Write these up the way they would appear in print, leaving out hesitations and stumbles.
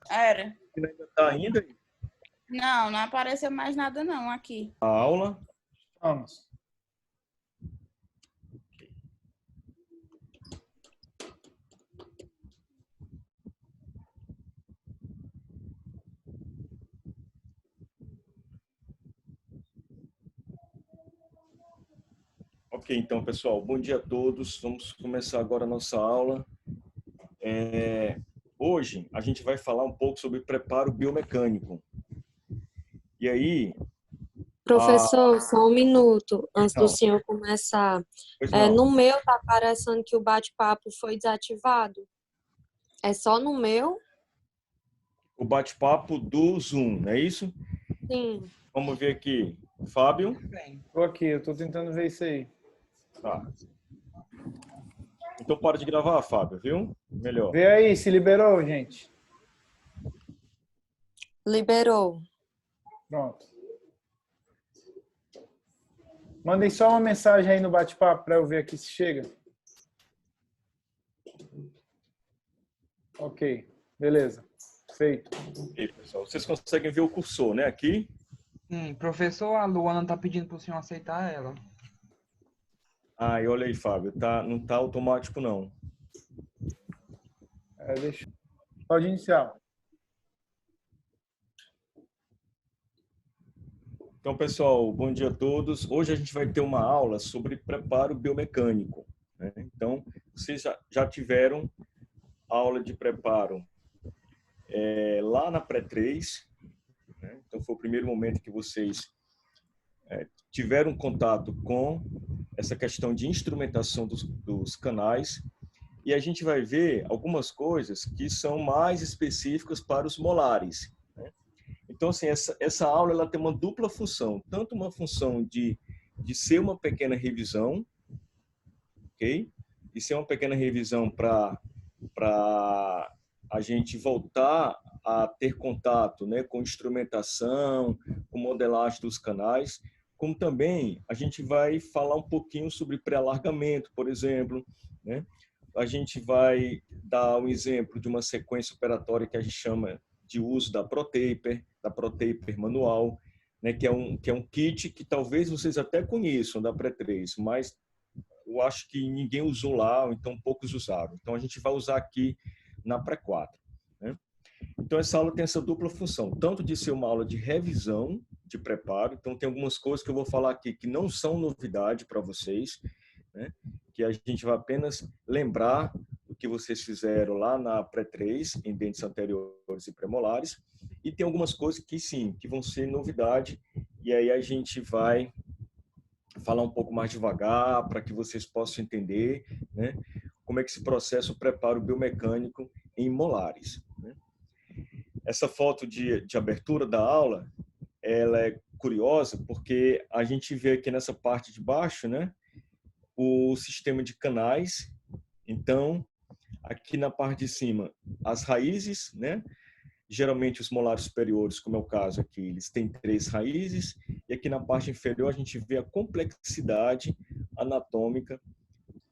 Era. Ainda está ainda Não, não apareceu mais nada não aqui. a aula. Vamos. Ok, então, pessoal, bom dia a todos. Vamos começar agora a nossa aula. Hoje, a gente vai falar um pouco sobre preparo biomecânico. E aí... Professor, só um minuto antes do Não. senhor começar. Pois não. No meu tá aparecendo que o bate-papo foi desativado. É só no meu? O bate-papo do Zoom, não é isso? Sim. Vamos ver aqui. Fábio? Tô aqui, eu tô tentando ver isso aí. Tá. Então, para de gravar, Fábio, viu? Melhor. Vê aí, se liberou, gente. Liberou. Pronto. Mandem só uma mensagem aí no bate-papo para eu ver aqui se chega. Ok, beleza. Feito. E, pessoal, vocês conseguem ver o cursor, né? Aqui. Sim, professor, a Luana tá pedindo para o senhor aceitar ela. Ah, e olha aí, Fábio, não tá automático, não. Deixa. Pode iniciar. Então, pessoal, bom dia a todos. Hoje a gente vai ter uma aula sobre preparo biomecânico, né? Então, vocês já tiveram aula de preparo lá na pré-3, né? Então, foi o primeiro momento que vocês tiveram contato com essa questão de instrumentação dos canais, e a gente vai ver algumas coisas que são mais específicas para os molares, né? Então, assim, essa aula ela tem uma dupla função, tanto uma função de ser uma pequena revisão, ok? De ser uma pequena revisão para a gente voltar a ter contato, né, com instrumentação, com modelagem dos canais, como também a gente vai falar um pouquinho sobre pré-alargamento, por exemplo, né? A gente vai dar um exemplo de uma sequência operatória que a gente chama de uso da ProTaper manual, né, que é um kit que talvez vocês até conheçam da Pré-3, mas eu acho que ninguém usou lá, ou então poucos usaram. Então, a gente vai usar aqui na Pré-4, né? Então, essa aula tem essa dupla função, tanto de ser uma aula de revisão, de preparo. Então, tem algumas coisas que eu vou falar aqui que não são novidade para vocês, né? Que a gente vai apenas lembrar o que vocês fizeram lá na Pré-3, em dentes anteriores e premolares. E tem algumas coisas que, sim, que vão ser novidade. E aí a gente vai falar um pouco mais devagar para que vocês possam entender, né, como é que se processa o preparo biomecânico em molares, né? Essa foto de abertura da aula, ela é curiosa porque a gente vê aqui nessa parte de baixo, né, o sistema de canais. Então, aqui na parte de cima, as raízes, né? Geralmente os molares superiores, como é o caso aqui, eles têm 3 raízes, e aqui na parte inferior a gente vê a complexidade anatômica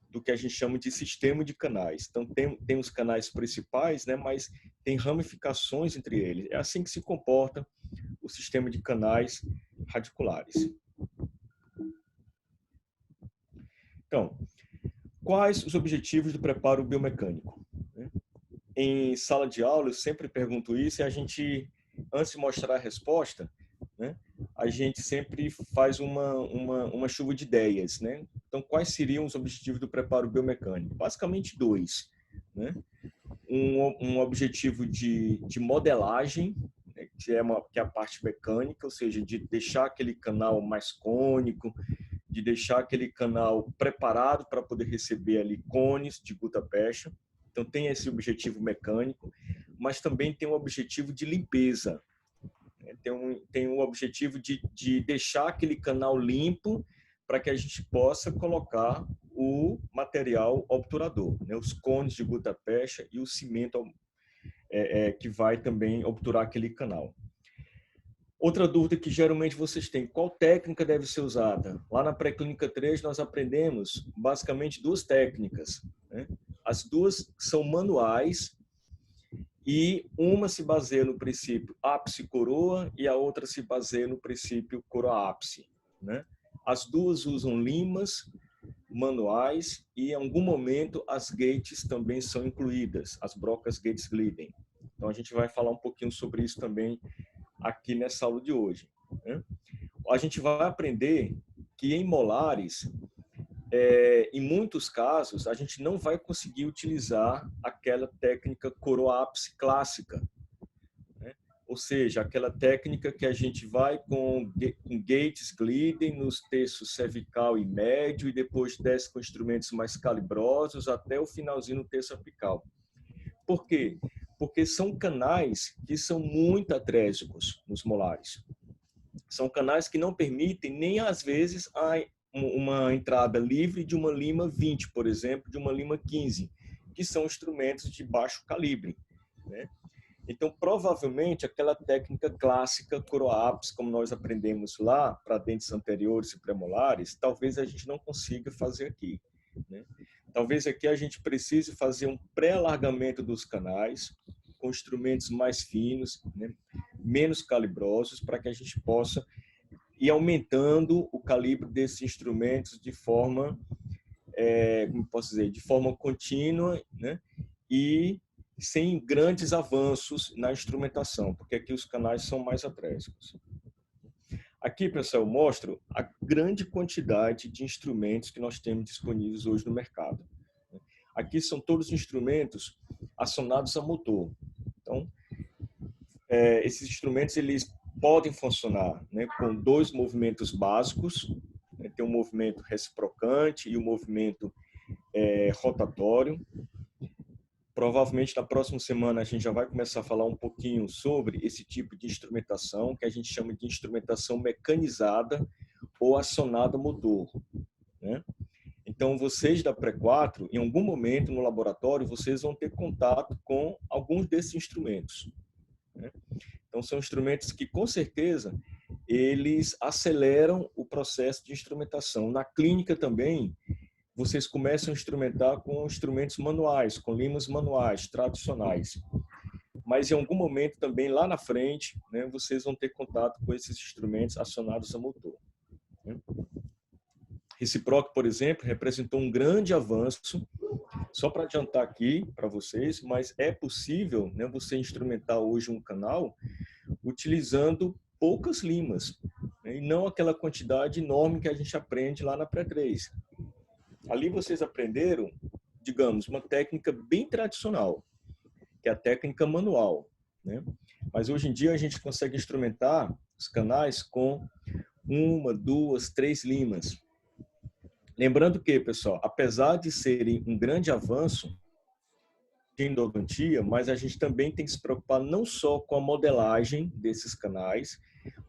do que a gente chama de sistema de canais. Então tem os canais principais, né, mas tem ramificações entre eles. É assim que se comporta o sistema de canais radiculares. Então, quais os objetivos do preparo biomecânico? Em sala de aula, eu sempre pergunto isso, e a gente, antes de mostrar a resposta, né, a gente sempre faz uma chuva de ideias, né? Então, quais seriam os objetivos do preparo biomecânico? Basicamente 2, né? Um objetivo de modelagem, né, que é a parte mecânica, ou seja, de deixar aquele canal mais cônico, de deixar aquele canal preparado para poder receber ali cones de gutta-percha. Então, tem esse objetivo mecânico, mas também tem um objetivo de limpeza. Tem um objetivo de deixar aquele canal limpo para que a gente possa colocar o material obturador, né? Os cones de gutta-percha e o cimento que vai também obturar aquele canal. Outra dúvida que geralmente vocês têm: qual técnica deve ser usada? Lá na Pré-Clínica 3 nós aprendemos basicamente 2 técnicas, né? As 2 são manuais e uma se baseia no princípio ápice-coroa e a outra se baseia no princípio coroa-ápice, né? As duas usam limas manuais e, em algum momento, as gates também são incluídas, as brocas Gates Glidden. Então, a gente vai falar um pouquinho sobre isso também aqui nessa aula de hoje, né? A gente vai aprender que em molares, em muitos casos, a gente não vai conseguir utilizar aquela técnica coroa-ápice clássica, né? Ou seja, aquela técnica que a gente vai com gates Glidden nos terços cervical e médio e depois desce com instrumentos mais calibrosos até o finalzinho no terço apical. Por quê? Porque são canais que são muito atrésicos nos molares. São canais que não permitem nem, às vezes, uma entrada livre de uma lima 20, por exemplo, de uma lima 15, que são instrumentos de baixo calibre, né? Então, provavelmente, aquela técnica clássica coroa-ápice, como nós aprendemos lá para dentes anteriores e premolares, talvez a gente não consiga fazer aqui, né? Talvez aqui a gente precise fazer um pré-alargamento dos canais com instrumentos mais finos, né, menos calibrosos, para que a gente possa ir aumentando o calibre desses instrumentos de forma, como posso dizer, de forma contínua, né, e sem grandes avanços na instrumentação, porque aqui os canais são mais atrésicos. Aqui, pessoal, eu mostro a grande quantidade de instrumentos que nós temos disponíveis hoje no mercado. Aqui são todos os instrumentos acionados a motor. Então, esses instrumentos eles podem funcionar, né, com dois movimentos básicos, né, tem um movimento reciprocante e um movimento rotatório. Provavelmente na próxima semana a gente já vai começar a falar um pouquinho sobre esse tipo de instrumentação, que a gente chama de instrumentação mecanizada ou acionada a motor, né? Então, vocês da Pré-4, em algum momento no laboratório, vocês vão ter contato com alguns desses instrumentos, né? Então, são instrumentos que, com certeza, eles aceleram o processo de instrumentação. Na clínica também, vocês começam a instrumentar com instrumentos manuais, com limas manuais, tradicionais. Mas, em algum momento também, lá na frente, né, vocês vão ter contato com esses instrumentos acionados a motor, né? Reciproc, por exemplo, representou um grande avanço, só para adiantar aqui para vocês, mas é possível, né, você instrumentar hoje um canal utilizando poucas limas, né, e não aquela quantidade enorme que a gente aprende lá na Pré-3. Ali vocês aprenderam, digamos, uma técnica bem tradicional, que é a técnica manual, né? Mas hoje em dia a gente consegue instrumentar os canais com 1, 2, 3 limas. Lembrando que, pessoal, apesar de serem um grande avanço em endodontia, mas a gente também tem que se preocupar não só com a modelagem desses canais,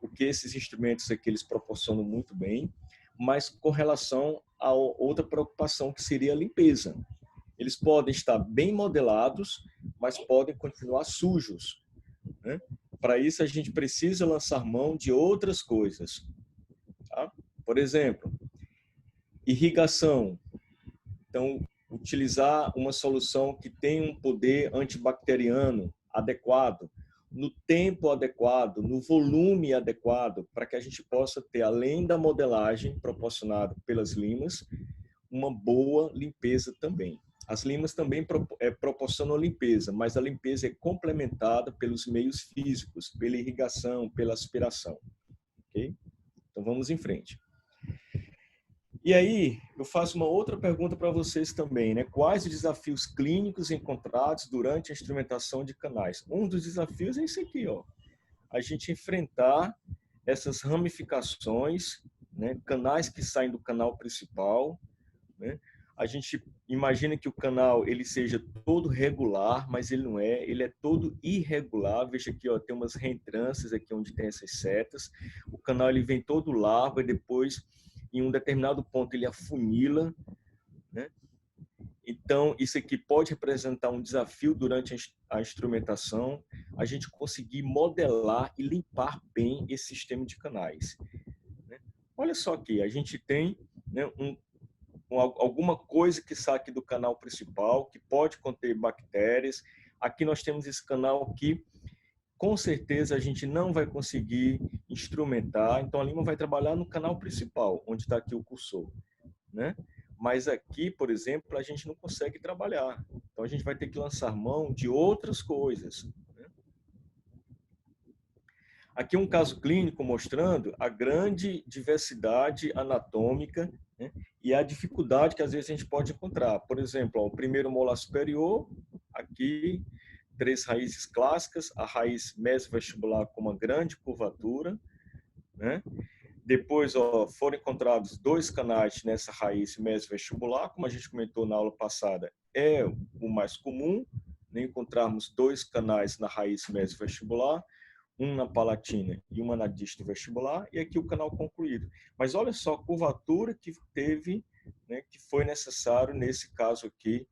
o que esses instrumentos aqui eles proporcionam muito bem, mas com relação a outra preocupação que seria a limpeza. Eles podem estar bem modelados, mas podem continuar sujos, né? Para isso a gente precisa lançar mão de outras coisas, tá? Por exemplo, irrigação. Então, utilizar uma solução que tem um poder antibacteriano adequado, no tempo adequado, no volume adequado, para que a gente possa ter, além da modelagem proporcionada pelas limas, uma boa limpeza também. As limas também proporcionam limpeza, mas a limpeza é complementada pelos meios físicos, pela irrigação, pela aspiração. Ok? Então, vamos em frente. E aí, eu faço uma outra pergunta para vocês também, né? Quais os desafios clínicos encontrados durante a instrumentação de canais? Um dos desafios é esse aqui, ó. A gente enfrentar essas ramificações, né? Canais que saem do canal principal, né? A gente imagina que o canal ele seja todo regular, mas ele não é, ele é todo irregular. Veja aqui, ó, tem umas reentrâncias aqui onde tem essas setas. O canal ele vem todo largo e depois em um determinado ponto ele afunila, né? Então, isso aqui pode representar um desafio durante a instrumentação, a gente conseguir modelar e limpar bem esse sistema de canais, né? Olha só aqui, a gente tem, né, alguma coisa que sai aqui do canal principal, que pode conter bactérias, Aqui nós temos esse canal que, com certeza, a gente não vai conseguir instrumentar. Então, a lima vai trabalhar no canal principal, onde está aqui o cursor, né? Mas aqui, por exemplo, a gente não consegue trabalhar. Então, a gente vai ter que lançar mão de outras coisas. Aqui um caso clínico mostrando a grande diversidade anatômica, né, e a dificuldade que às vezes a gente pode encontrar. Por exemplo, ó, o primeiro molar superior, aqui, 3 raízes clássicas, a raiz mesovestibular com uma grande curvatura, né? Depois, ó, foram encontrados 2 canais nessa raiz mesovestibular, como a gente comentou na aula passada, é o mais comum, né, encontrarmos 2 canais na raiz mesovestibular, um na palatina e uma na disto vestibular, e aqui o canal concluído. Mas olha só a curvatura que teve, né, que foi necessário nesse caso aqui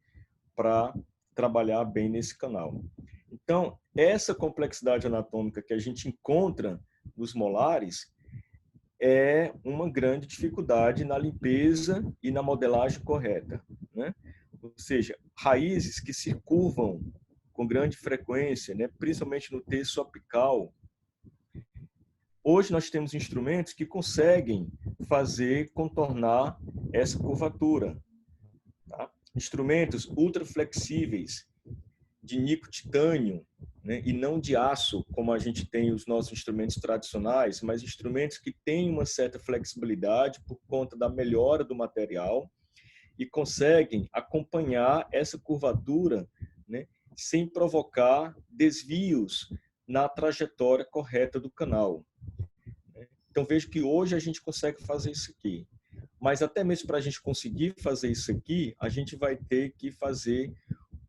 para trabalhar bem nesse canal. Então, essa complexidade anatômica que a gente encontra nos molares é uma grande dificuldade na limpeza e na modelagem correta, né? Ou seja, raízes que se curvam com grande frequência, né, principalmente no terço apical. Hoje nós temos instrumentos que conseguem contornar essa curvatura. Tá? Instrumentos ultra flexíveis, de nico-titânio, né, e não de aço, como a gente tem os nossos instrumentos tradicionais, mas instrumentos que têm uma certa flexibilidade por conta da melhora do material e conseguem acompanhar essa curvatura, né, sem provocar desvios na trajetória correta do canal. Então, vejo que hoje a gente consegue fazer isso aqui. Mas até mesmo para a gente conseguir fazer isso aqui, a gente vai ter que fazer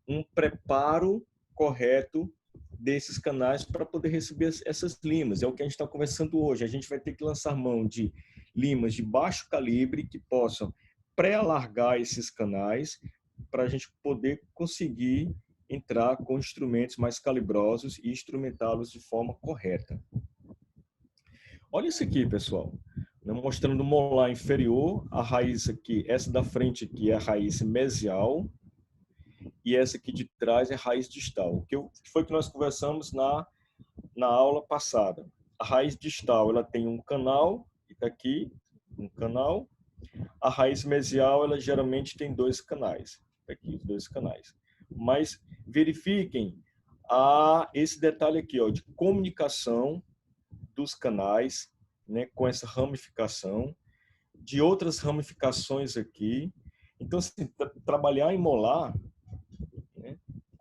um preparo correto desses canais para poder receber essas limas. É o que a gente está conversando hoje. A gente vai ter que lançar mão de limas de baixo calibre que possam pré-alargar esses canais para a gente poder conseguir entrar com instrumentos mais calibrosos e instrumentá-los de forma correta. Olha isso aqui, pessoal. Mostrando o molar inferior, a raiz aqui, essa da frente aqui é a raiz mesial e essa aqui de trás é a raiz distal. O que foi que nós conversamos na aula passada. A raiz distal, ela tem um canal, que está aqui, um canal. A raiz mesial, ela geralmente tem 2 canais. Aqui, os 2 canais. Mas verifiquem esse detalhe aqui, ó, de comunicação dos canais, né, com essa ramificação, de outras ramificações aqui. Então, assim, trabalhar em molar, né,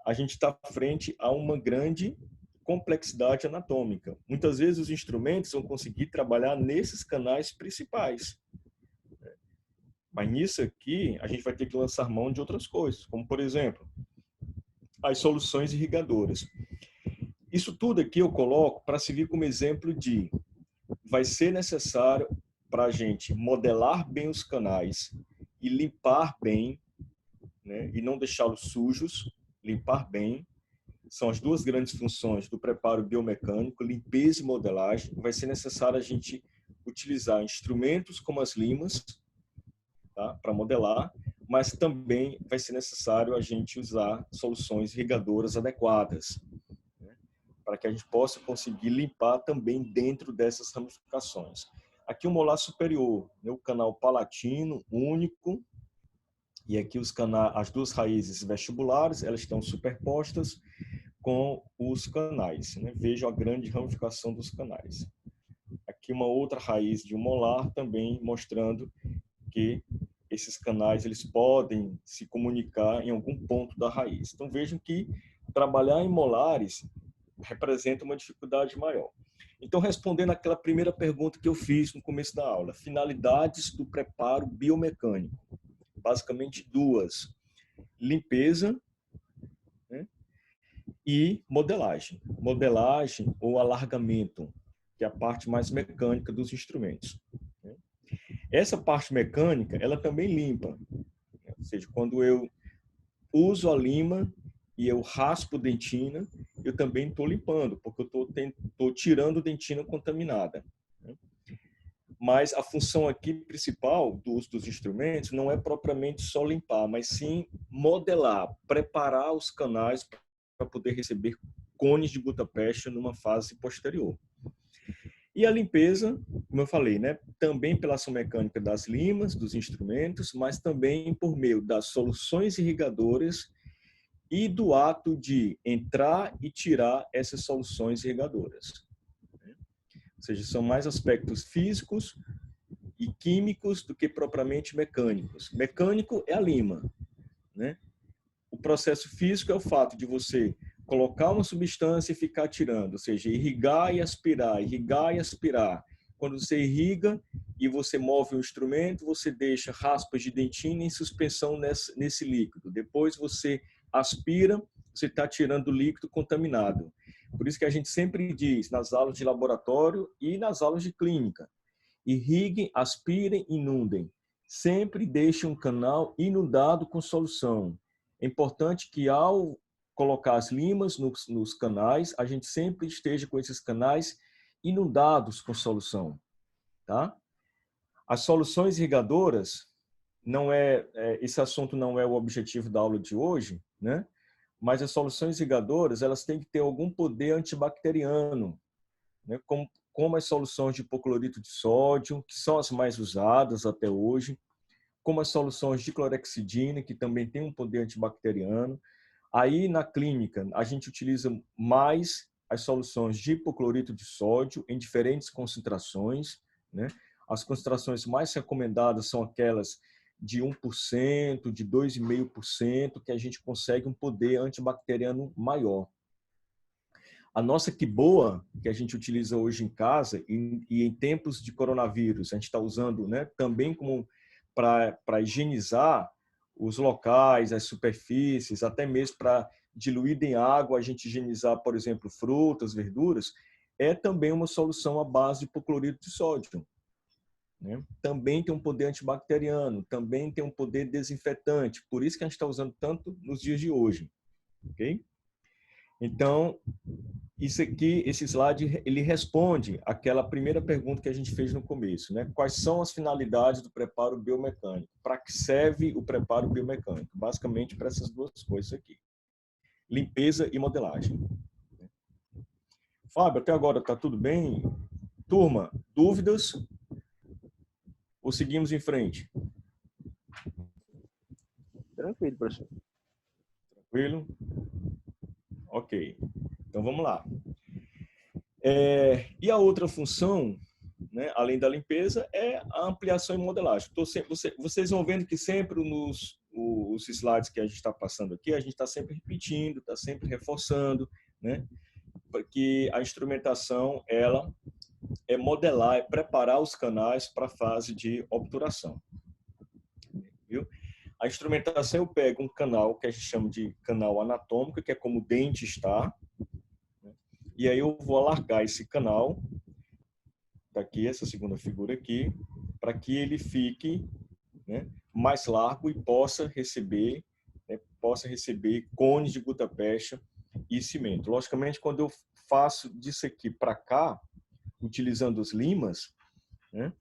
a gente está frente a uma grande complexidade anatômica. Muitas vezes os instrumentos vão conseguir trabalhar nesses canais principais. Mas nisso aqui, a gente vai ter que lançar mão de outras coisas, como, por exemplo, as soluções irrigadoras. Isso tudo aqui eu coloco para servir como exemplo de vai ser necessário para a gente modelar bem os canais e limpar bem, né, e não deixá-los sujos, limpar bem. São as 2 grandes funções do preparo biomecânico, limpeza e modelagem. Vai ser necessário a gente utilizar instrumentos como as limas, tá, para modelar, mas também vai ser necessário a gente usar soluções irrigadoras adequadas, né, para que a gente possa conseguir limpar também dentro dessas ramificações. Aqui o molar superior, né, o canal palatino único, e aqui as 2 raízes vestibulares, elas estão superpostas com os canais, né? Veja a grande ramificação dos canais. Aqui uma outra raiz de um molar também mostrando que esses canais eles podem se comunicar em algum ponto da raiz. Então vejam que trabalhar em molares representa uma dificuldade maior. Então, respondendo àquela primeira pergunta que eu fiz no começo da aula, finalidades do preparo biomecânico. Basicamente 2. Limpeza, né, e modelagem. Modelagem ou alargamento, que é a parte mais mecânica dos instrumentos. Essa parte mecânica, ela também limpa. Ou seja, quando eu uso a lima e eu raspo dentina, eu também estou limpando, porque eu estou tirando dentina contaminada. Mas a função aqui principal do uso dos instrumentos não é propriamente só limpar, mas sim modelar, preparar os canais para poder receber cones de gutta-percha numa fase posterior. E a limpeza, como eu falei, né, também pela ação mecânica das limas, dos instrumentos, mas também por meio das soluções irrigadoras e do ato de entrar e tirar essas soluções irrigadoras. Ou seja, são mais aspectos físicos e químicos do que propriamente mecânicos. Mecânico é a lima, né? O processo físico é o fato de você colocar uma substância e ficar tirando, ou seja, irrigar e aspirar, irrigar e aspirar. Quando você irriga e você move o instrumento, você deixa raspas de dentina em suspensão nesse líquido. Depois você aspira, você está tirando o líquido contaminado. Por isso que a gente sempre diz nas aulas de laboratório e nas aulas de clínica: irriguem, aspirem, inundem. Sempre deixe um canal inundado com solução. É importante que ao colocar as limas nos canais, a gente sempre esteja com esses canais inundados com solução, tá? As soluções irrigadoras, esse assunto não é o objetivo da aula de hoje, né? Mas as soluções irrigadoras, elas têm que ter algum poder antibacteriano, né? Como as soluções de hipoclorito de sódio, que são as mais usadas até hoje, como as soluções de clorexidina, que também tem um poder antibacteriano. Aí, na clínica, a gente utiliza mais as soluções de hipoclorito de sódio em diferentes concentrações, né? As concentrações mais recomendadas são aquelas de 1%, de 2,5%, que a gente consegue um poder antibacteriano maior. A nossa Quiboa, que a gente utiliza hoje em casa, e em tempos de coronavírus, a gente está usando, né, também como para higienizar os locais, as superfícies, até mesmo para diluir em água, a gente higienizar, por exemplo, frutas, verduras, é também uma solução à base de hipoclorito de sódio, né? Também tem um poder antibacteriano, também tem um poder desinfetante, por isso que a gente está usando tanto nos dias de hoje, ok? Então, isso aqui, esse slide, ele responde aquela primeira pergunta que a gente fez no começo, né? Quais são as finalidades do preparo biomecânico? Para que serve o preparo biomecânico? Basicamente para essas duas coisas aqui: limpeza e modelagem. Fábio, até agora está tudo bem? Turma, dúvidas? Ou seguimos em frente? Tranquilo, professor. Tranquilo? Ok. Então vamos lá. E a outra função, né, além da limpeza, é a ampliação e modelagem. Vocês vão vendo que sempre os slides que a gente está passando aqui, a gente está sempre repetindo, está sempre reforçando, né, que a instrumentação ela é modelar, é preparar os canais para a fase de obturação. Viu? A instrumentação, eu pego um canal que a gente chama de canal anatômico, que é como o dente está, né? E aí eu vou alargar esse canal, daqui, essa segunda figura aqui, para que ele fique, né, mais largo e possa receber cones de gutta-percha e cimento. Logicamente, quando eu faço disso aqui para cá, utilizando as limas, né,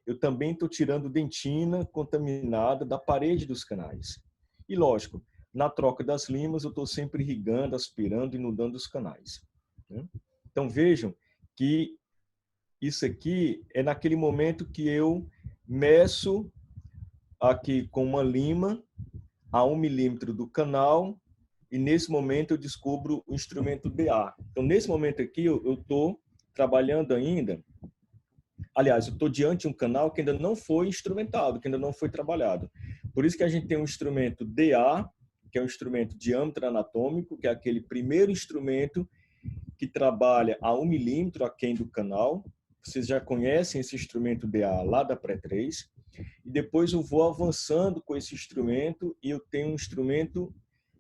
eu também estou tirando dentina contaminada da parede dos canais. E, lógico, na troca das limas, eu estou sempre irrigando, aspirando, inundando os canais, né? Então, vejam que isso aqui é naquele momento que eu meço aqui com uma lima a 1 milímetro do canal e, nesse momento, eu descubro o instrumento DA. Então, nesse momento aqui, eu estou trabalhando ainda. Aliás, eu estou diante de um canal que ainda não foi instrumentado, que ainda não foi trabalhado. Por isso que a gente tem um instrumento DA, que é um instrumento de diâmetro anatômico, que é aquele primeiro instrumento que trabalha a 1 milímetro aquém do canal. Vocês já conhecem esse instrumento DA lá da Pré-3. E depois eu vou avançando com esse instrumento e eu tenho um instrumento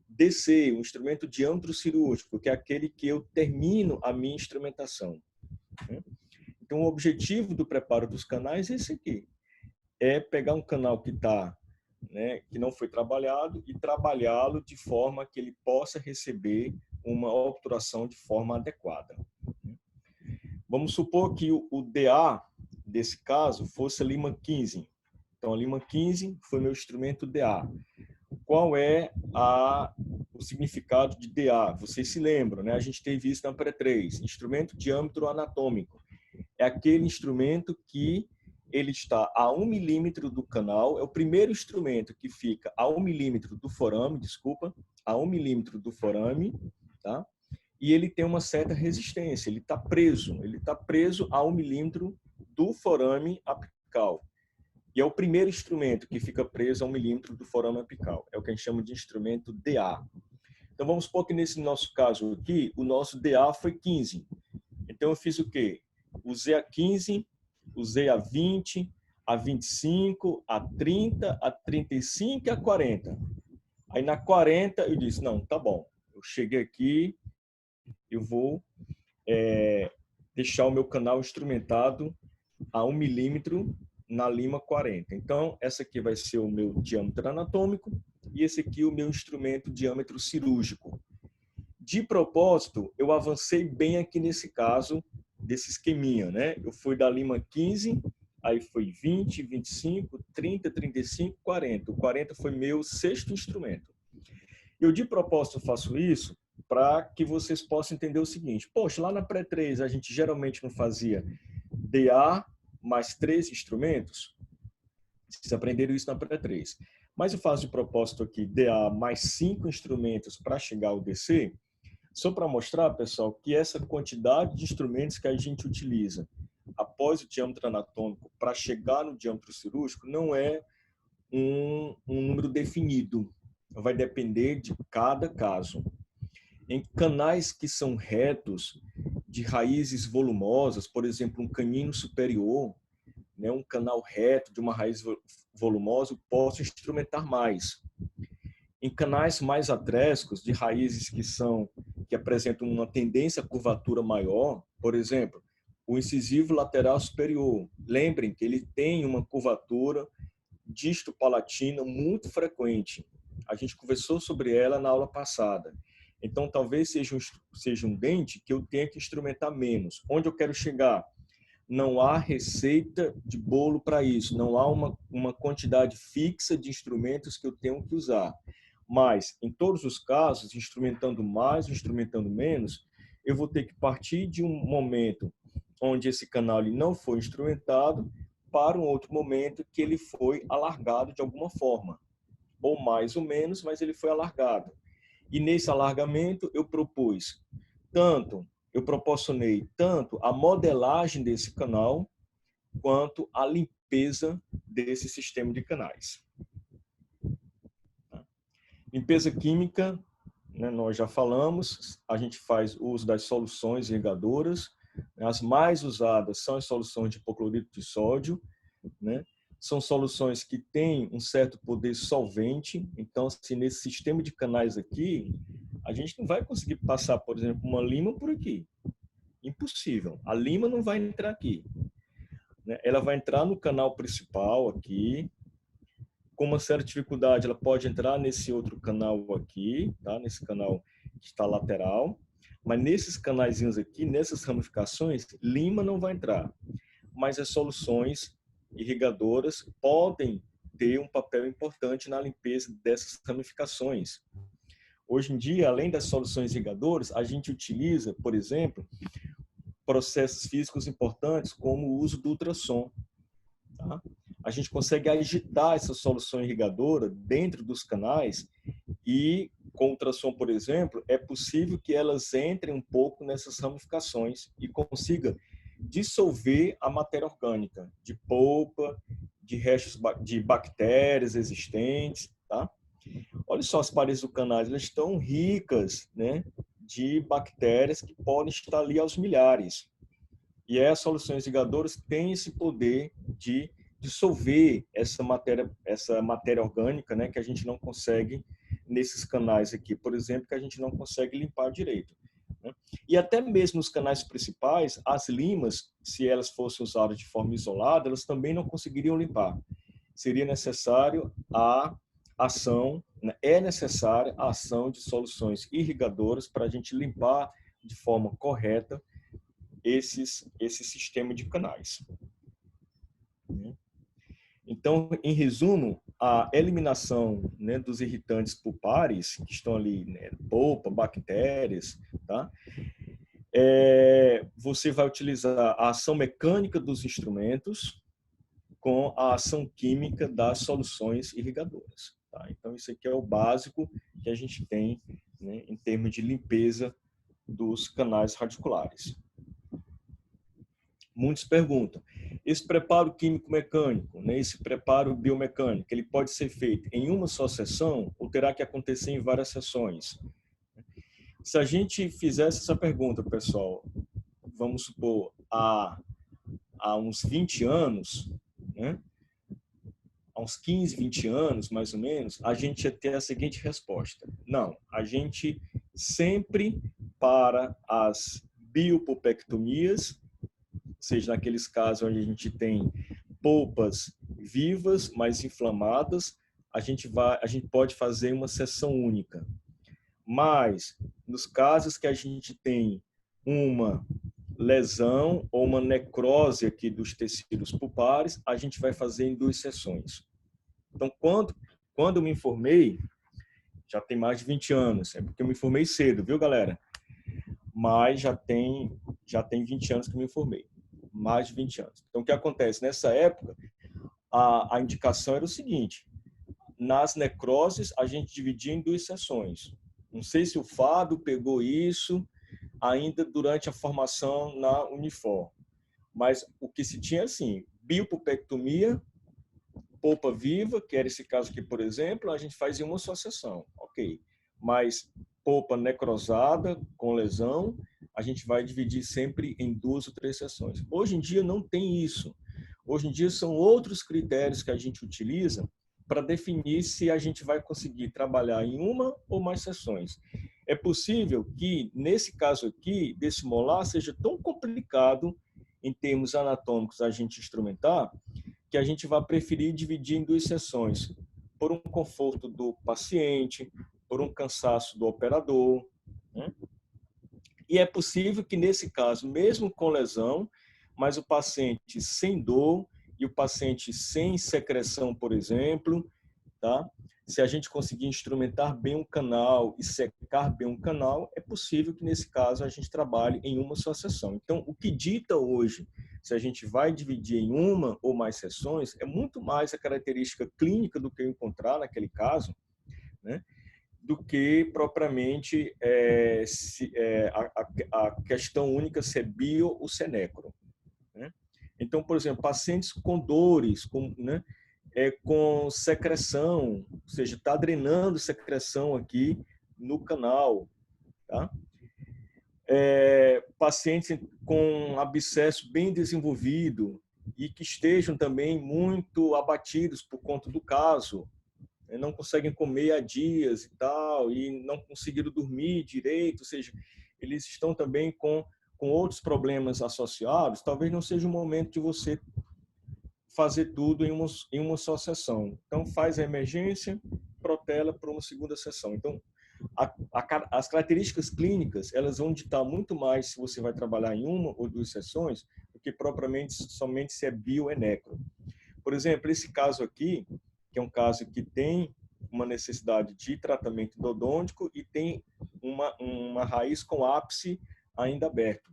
DC, um instrumento de diâmetro cirúrgico, que é aquele que eu termino a minha instrumentação. Então, o objetivo do preparo dos canais é esse aqui. É pegar um canal que está, né, que não foi trabalhado e trabalhá-lo de forma que ele possa receber uma obturação de forma adequada. Vamos supor que o DA, desse caso, fosse a lima 15. Então, a lima 15 foi meu instrumento DA. Qual é o significado de DA. Vocês se lembram, né? A gente teve isso na pré-3. Instrumento diâmetro anatômico. É aquele instrumento que ele está a 1 milímetro do canal. É o primeiro instrumento que fica a 1 milímetro do forame, a 1 milímetro do forame, tá? E ele tem uma certa resistência. Ele está preso a 1 milímetro do forame apical. E é o primeiro instrumento que fica preso a 1 milímetro do forame apical. É o que a gente chama de instrumento DA. Então, vamos supor que nesse nosso caso aqui, o nosso DA foi 15. Então, eu fiz o quê? Usei a 15, usei a 20, a 25, a 30, a 35 e a 40. Aí, na 40, eu disse, não, tá bom. Eu cheguei aqui, eu vou deixar o meu canal instrumentado a 1 milímetro na lima 40. Então, essa aqui vai ser o meu diâmetro anatômico e esse aqui o meu instrumento diâmetro cirúrgico. De propósito, eu avancei bem aqui nesse caso, desse esqueminha, né? Eu fui da lima 15, aí foi 20, 25, 30, 35, 40. O 40 foi meu sexto instrumento. Eu, de propósito, faço isso para que vocês possam entender o seguinte. Poxa, lá na pré-3 a gente geralmente não fazia DA mais 3 instrumentos. Vocês aprenderam isso na pré-3. Mas eu faço de propósito aqui DA mais 5 instrumentos para chegar ao DC, só para mostrar, pessoal, que essa quantidade de instrumentos que a gente utiliza após o diâmetro anatômico para chegar no diâmetro cirúrgico não é um número definido. Vai depender de cada caso. Em canais que são retos, de raízes volumosas, por exemplo, um canino superior, né, um canal reto de uma raiz volumosa, eu posso instrumentar mais. Em canais mais atréskos, de raízes que apresentam uma tendência à curvatura maior, por exemplo, o incisivo lateral superior. Lembrem que ele tem uma curvatura disto-palatina muito frequente. A gente conversou sobre ela na aula passada. Então, talvez seja um dente que eu tenha que instrumentar menos. Onde eu quero chegar? Não há receita de bolo para isso. Não há uma quantidade fixa de instrumentos que eu tenho que usar. Mas, em todos os casos, instrumentando mais, instrumentando menos, eu vou ter que partir de um momento onde esse canal ele não foi instrumentado para um outro momento que ele foi alargado de alguma forma. Ou mais ou menos, mas ele foi alargado. E nesse alargamento eu proporcionei tanto a modelagem desse canal quanto a limpeza desse sistema de canais. Limpeza química, né, nós já falamos, a gente faz uso das soluções irrigadoras. As mais usadas são as soluções de hipoclorito de sódio, né? São soluções que têm um certo poder solvente. Então, assim, nesse sistema de canais aqui, a gente não vai conseguir passar, por exemplo, uma lima por aqui. Impossível. A lima não vai entrar aqui, né? Ela vai entrar no canal principal aqui. Com uma certa dificuldade, ela pode entrar nesse outro canal aqui, tá? Nesse canal que está lateral. Mas nesses canaizinhos aqui, nessas ramificações, lima não vai entrar. Mas as soluções irrigadoras podem ter um papel importante na limpeza dessas ramificações. Hoje em dia, além das soluções irrigadoras, a gente utiliza, por exemplo, processos físicos importantes como o uso do ultrassom. Tá? A gente consegue agitar essa solução irrigadora dentro dos canais e, com ultrassom, por exemplo, é possível que elas entrem um pouco nessas ramificações e consiga dissolver a matéria orgânica, de polpa, de restos de bactérias existentes, tá? Olha só as paredes do canal, elas estão ricas, né, de bactérias que podem estar ali aos milhares. E as soluções irrigadoras têm esse poder de dissolver essa matéria orgânica, né, que a gente não consegue nesses canais aqui, por exemplo, que a gente não consegue limpar direito. E até mesmo nos canais principais, as limas, se elas fossem usadas de forma isolada, elas também não conseguiriam limpar. Seria necessário a ação, é necessária a ação de soluções irrigadoras para a gente limpar de forma correta esse sistema de canais. Então, em resumo, a eliminação, né, dos irritantes pulpares, que estão ali, né, polpa, bactérias, tá? Você vai utilizar a ação mecânica dos instrumentos com a ação química das soluções irrigadoras, tá? Então, isso aqui é o básico que a gente tem, né, em termos de limpeza dos canais radiculares. Muitos perguntam, esse preparo químico-mecânico, né, esse preparo biomecânico, ele pode ser feito em uma só sessão ou terá que acontecer em várias sessões? Se a gente fizesse essa pergunta, pessoal, vamos supor, há uns 20 anos, né, há uns 15, 20 anos, mais ou menos, a gente ia ter a seguinte resposta. Não, a gente sempre, para as biopulpectomias, seja naqueles casos onde a gente tem polpas vivas, mas inflamadas, a gente pode fazer uma sessão única. Mas, nos casos que a gente tem uma lesão ou uma necrose aqui dos tecidos pulpares, a gente vai fazer em 2 sessões. Então, quando eu me informei, já tem mais de 20 anos, é porque eu me formei cedo, viu, galera? Mas já tem 20 anos que eu me formei. Mais de 20 anos. Então, o que acontece? Nessa época, a indicação era o seguinte: nas necroses, a gente dividia em 2 sessões. Não sei se o Fábio pegou isso ainda durante a formação na Unifor, mas o que se tinha assim, biopulpectomia, polpa viva, que era esse caso aqui, por exemplo, a gente faz em uma só sessão, ok. Mas polpa necrosada, com lesão, a gente vai dividir sempre em 2 ou 3 sessões. Hoje em dia não tem isso. Hoje em dia são outros critérios que a gente utiliza para definir se a gente vai conseguir trabalhar em uma ou mais sessões. É possível que, nesse caso aqui, desse molar, seja tão complicado, em termos anatômicos, a gente instrumentar, que a gente vai preferir dividir em 2 sessões, por um conforto do paciente, por um cansaço do operador, né? E é possível que, nesse caso, mesmo com lesão, mas o paciente sem dor e o paciente sem secreção, por exemplo, tá? Se a gente conseguir instrumentar bem um canal e secar bem um canal, é possível que, nesse caso, a gente trabalhe em uma só sessão. Então, o que dita hoje, se a gente vai dividir em uma ou mais sessões, é muito mais a característica clínica do que eu encontrar naquele caso, né, do que propriamente a questão única se é bio ou se é necro, né? Então, por exemplo, pacientes com dores, com secreção, ou seja, está drenando secreção aqui no canal, tá? Pacientes com abscesso bem desenvolvido e que estejam também muito abatidos por conta do caso, não conseguem comer há dias e tal, e não conseguiram dormir direito, ou seja, eles estão também com outros problemas associados, talvez não seja o momento de você fazer tudo em uma só sessão. Então, faz a emergência, protela para uma segunda sessão. Então, as características clínicas, elas vão ditar muito mais se você vai trabalhar em uma ou 2 sessões, do que propriamente somente se é bio ou necro. Por exemplo, esse caso aqui, que é um caso que tem uma necessidade de tratamento endodôntico e tem uma raiz com ápice ainda aberto.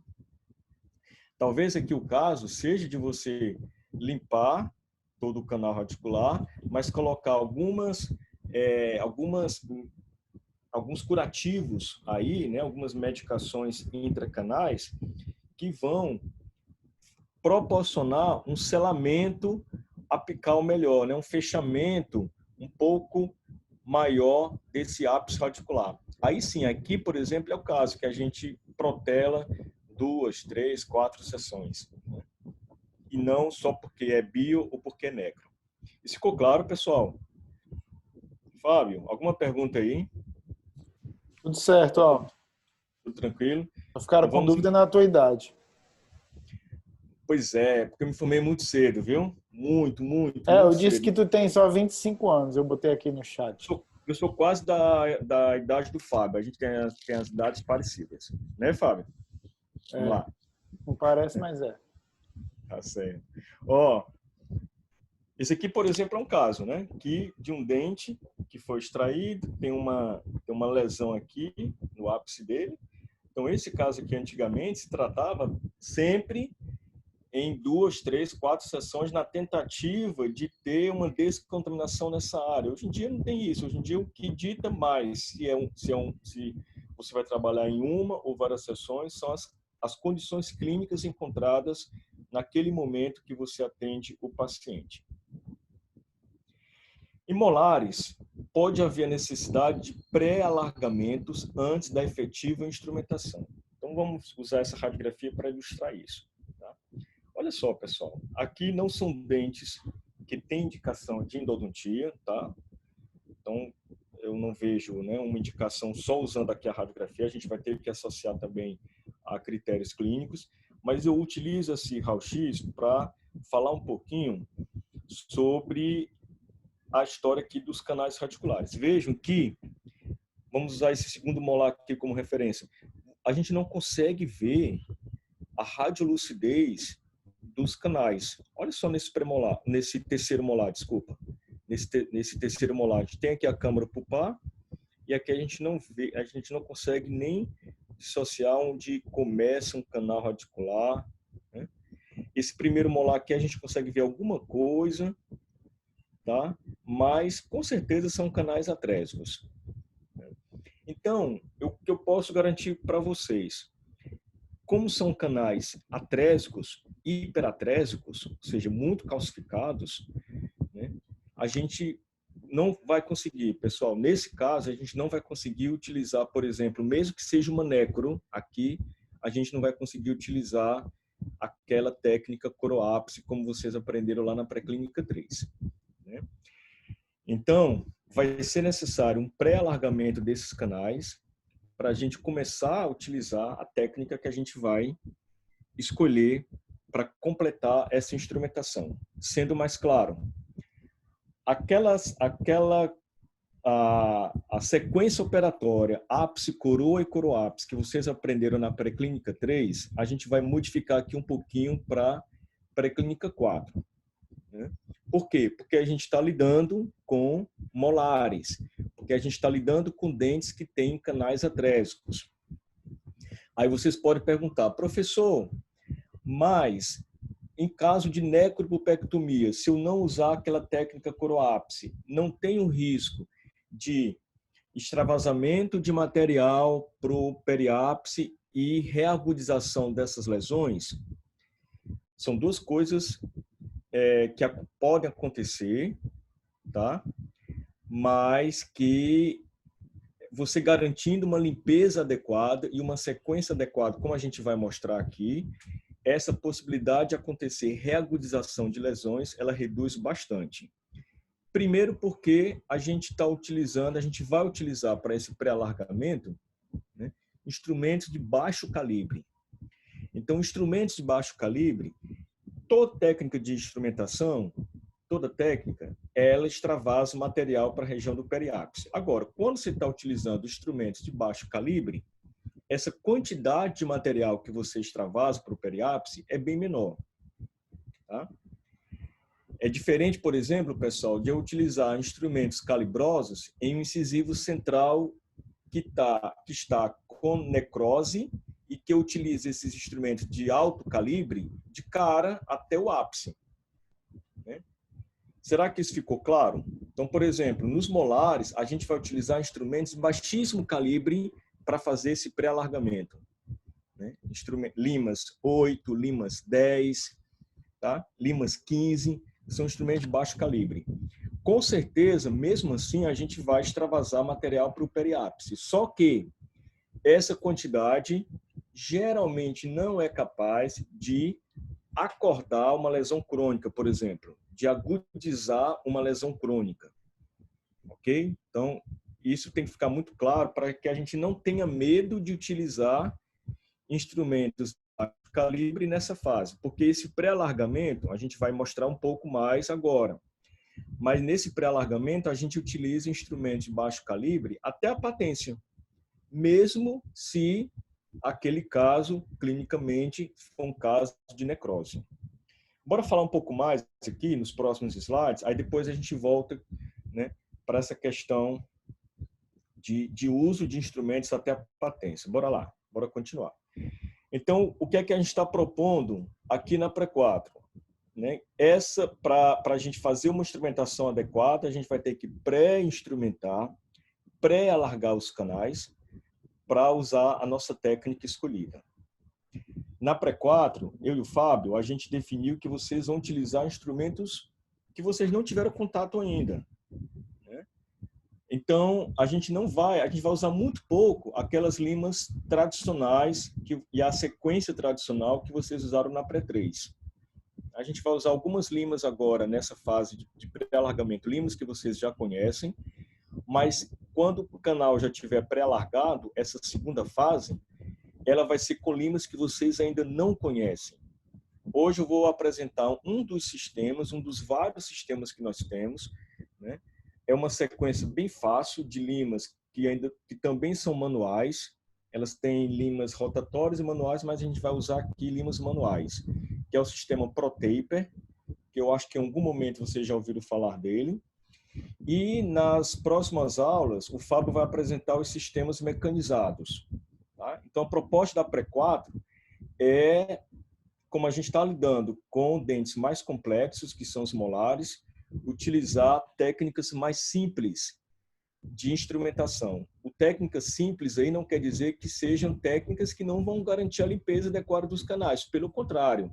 Talvez aqui o caso seja de você limpar todo o canal radicular, mas colocar alguns curativos aí, né, algumas medicações intracanais que vão proporcionar um selamento apical melhor, né, um fechamento um pouco maior desse ápice radicular. Aí sim, aqui, por exemplo, é o caso que a gente protela 2, 3, 4 sessões, né? E não só porque é bio ou porque é necro. Isso ficou claro, pessoal? Fábio, alguma pergunta aí? Tudo certo, ó. Tudo tranquilo? Só ficaram Então, com dúvida na tua idade. Pois é, porque eu me formei muito cedo, viu? Muito Eu muito disse cedo. que tu tem só 25 anos, eu botei aqui no chat. Eu sou quase da idade do Fábio. A gente tem as idades parecidas. Né, Fábio? Vamos lá. Não parece, mas é. Tá certo. Ó, Esse aqui, por exemplo, é um caso, né? De um dente que foi extraído, tem uma lesão aqui no ápice dele. Então, esse caso aqui, antigamente, se tratava sempre em 2, 3, 4 sessões na tentativa de ter uma descontaminação nessa área. Hoje em dia não tem isso. Hoje em dia o que dita mais se você vai trabalhar em uma ou várias sessões são as condições clínicas encontradas naquele momento que você atende o paciente. Em molares, pode haver a necessidade de pré-alargamentos antes da efetiva instrumentação. Então, vamos usar essa radiografia para ilustrar isso. Tá? Olha só, pessoal. Aqui não são dentes que têm indicação de endodontia, tá? Então, eu não vejo, né, uma indicação só usando aqui a radiografia. A gente vai ter que associar também a critérios clínicos. Mas eu utilizo esse raio-x para falar um pouquinho sobre a história aqui dos canais radiculares. Vejam que, vamos usar esse segundo molar aqui como referência, a gente não consegue ver a radiolucidez dos canais. Olha só nesse premolar, nesse terceiro molar, desculpa. Nesse terceiro molar, a gente tem aqui a câmara pulpar e aqui a gente não vê, a gente não consegue nem dissociar onde começa um canal radicular, né? Esse primeiro molar aqui a gente consegue ver alguma coisa, tá? Mas com certeza são canais atrésicos. Então, o que eu posso garantir para vocês, como são canais atrésicos e hiperatrésicos, ou seja, muito calcificados, né, a gente não vai conseguir, pessoal, nesse caso, a gente não vai conseguir utilizar, por exemplo, mesmo que seja uma nécro, aqui, a gente não vai conseguir utilizar aquela técnica coroápice, como vocês aprenderam lá na pré-clínica 3. Né? Então, vai ser necessário um pré-alargamento desses canais para a gente começar a utilizar a técnica que a gente vai escolher para completar essa instrumentação. Sendo mais claro, a sequência operatória ápice, coroa e coroápice que vocês aprenderam na pré-clínica 3, a gente vai modificar aqui um pouquinho para pré-clínica 4. Né? Por quê? Porque a gente está lidando com molares, porque a gente está lidando com dentes que têm canais atrésicos. Aí vocês podem perguntar, professor, mas em caso de necropulpectomia, se eu não usar aquela técnica coroápice, não tem o risco de extravasamento de material para o periápice e reagudização dessas lesões? São duas coisas que podem acontecer, tá? Mas que você garantindo uma limpeza adequada e uma sequência adequada, como a gente vai mostrar aqui, essa possibilidade de acontecer reagudização de lesões, ela reduz bastante. Primeiro porque a gente vai utilizar para esse pré-alargamento, né, instrumentos de baixo calibre. Então, instrumentos de baixo calibre, toda técnica de instrumentação, toda técnica, ela extravasa o material para a região do periápice. Agora, quando você está utilizando instrumentos de baixo calibre, essa quantidade de material que você extravasa para o periápice é bem menor. Tá? É diferente, por exemplo, pessoal, de eu utilizar instrumentos calibrosos em um incisivo central que está com necrose e que eu utilize esses instrumentos de alto calibre de cara até o ápice. Né? Será que isso ficou claro? Então, por exemplo, nos molares, a gente vai utilizar instrumentos de baixíssimo calibre para fazer esse pré-alargamento. Né? Limas 8, limas 10, tá? Limas 15, são instrumentos de baixo calibre. Com certeza, mesmo assim, a gente vai extravasar material para o periápice. Só que essa quantidade geralmente não é capaz de acordar uma lesão crônica, por exemplo, de agudizar uma lesão crônica. Ok? Então, isso tem que ficar muito claro para que a gente não tenha medo de utilizar instrumentos de baixo calibre nessa fase, porque esse pré-alargamento a gente vai mostrar um pouco mais agora. Mas nesse pré-alargamento a gente utiliza instrumentos de baixo calibre até a patência, mesmo se aquele caso clinicamente for um caso de necrose. Bora falar um pouco mais aqui nos próximos slides, aí depois a gente volta, né, para essa questão de uso de instrumentos até a patência. Bora lá, bora continuar. Então, o que é que a gente está propondo aqui na Pre4? Né? Para a gente fazer uma instrumentação adequada, a gente vai ter que pré-instrumentar, pré-alargar os canais para usar a nossa técnica escolhida. Na Pre4, eu e o Fábio, a gente definiu que vocês vão utilizar instrumentos que vocês não tiveram contato ainda. Né? Então, a gente vai usar muito pouco aquelas limas tradicionais e a sequência tradicional que vocês usaram na Pre3. A gente vai usar algumas limas agora nessa fase de pré-alargamento, limas que vocês já conhecem, mas quando o canal já estiver pré-alargado, essa segunda fase, ela vai ser com limas que vocês ainda não conhecem. Hoje eu vou apresentar um dos sistemas, um dos vários sistemas que nós temos, né? É uma sequência bem fácil de limas que também são manuais. Elas têm limas rotatórias e manuais, mas a gente vai usar aqui limas manuais, que é o sistema ProTaper, que eu acho que em algum momento vocês já ouviram falar dele. E nas próximas aulas, o Fábio vai apresentar os sistemas mecanizados. Tá? Então, a proposta da Pre4 é, como a gente está lidando com dentes mais complexos, que são os molares, utilizar técnicas mais simples de instrumentação. O técnica simples aí não quer dizer que sejam técnicas que não vão garantir a limpeza adequada dos canais. Pelo contrário,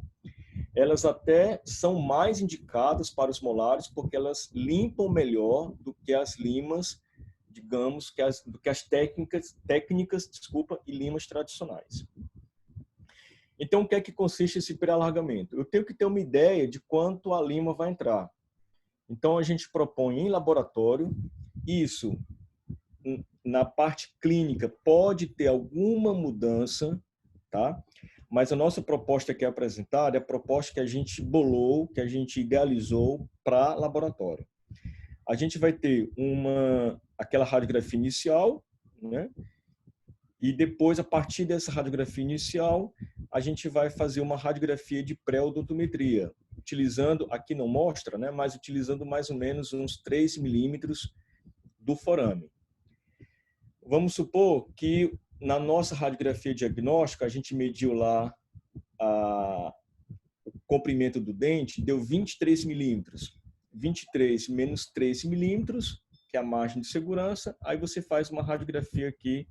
elas até são mais indicadas para os molares porque elas limpam melhor do que as limas, digamos, do que as técnicas e limas tradicionais. Então, o que é que consiste esse pré-alargamento? Eu tenho que ter uma ideia de quanto a lima vai entrar. Então, a gente propõe em laboratório. Isso, na parte clínica, pode ter alguma mudança, tá? Mas a nossa proposta que é apresentada é a proposta que a gente bolou, que a gente idealizou para laboratório. A gente vai ter aquela radiografia inicial, né? E depois, a partir dessa radiografia inicial, a gente vai fazer uma radiografia de pré-odontometria, utilizando, aqui não mostra, né? Mas utilizando mais ou menos uns 3 milímetros do forame. Vamos supor que na nossa radiografia diagnóstica, a gente mediu lá o comprimento do dente, deu 23 milímetros. 23 menos 3 milímetros, que é a margem de segurança, aí você faz uma radiografia aqui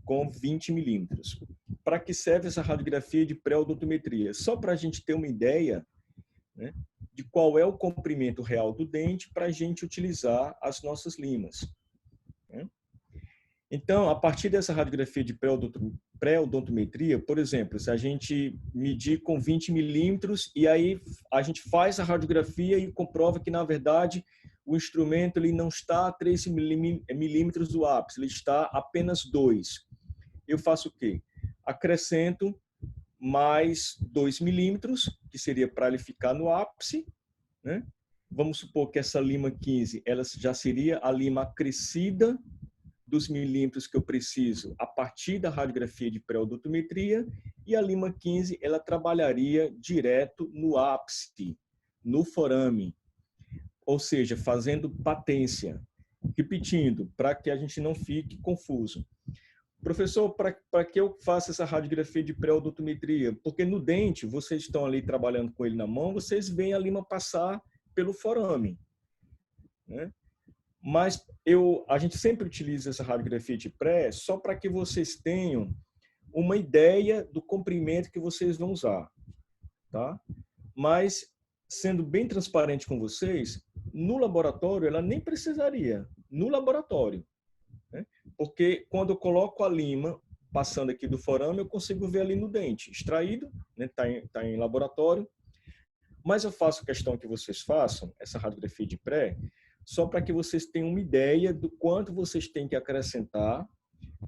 com 20 milímetros. Para que serve essa radiografia de pré-odontometria? Só para a gente ter uma ideia, né, de qual é o comprimento real do dente para a gente utilizar as nossas limas. Né? Então, a partir dessa radiografia de pré-odontometria, por exemplo, se a gente medir com 20 milímetros e aí a gente faz a radiografia e comprova que, na verdade, o instrumento ele não está a 3 milímetros do ápice, ele está apenas 2. Eu faço o quê? Acrescento mais 2 milímetros, que seria para ele ficar no ápice. Né? Vamos supor que essa lima 15 ela já seria a lima acrescida dos milímetros que eu preciso a partir da radiografia de pré-odontometria, e a lima 15 ela trabalharia direto no ápice, no forame, ou seja, fazendo patência. Repetindo, para que a gente não fique confuso. Professor, para que eu faça essa radiografia de pré-odontometria? Porque no dente, vocês estão ali trabalhando com ele na mão, vocês veem a lima passar pelo forame. Né? Mas a gente sempre utiliza essa radiografia de pré só para que vocês tenham uma ideia do comprimento que vocês vão usar. Tá? Mas, sendo bem transparente com vocês, no laboratório ela nem precisaria. No laboratório. Né? Porque quando eu coloco a lima passando aqui do forame, eu consigo ver ali no dente, extraído, né? Tá em laboratório. Mas eu faço questão que vocês façam essa radiografia de pré, só para que vocês tenham uma ideia do quanto vocês têm que acrescentar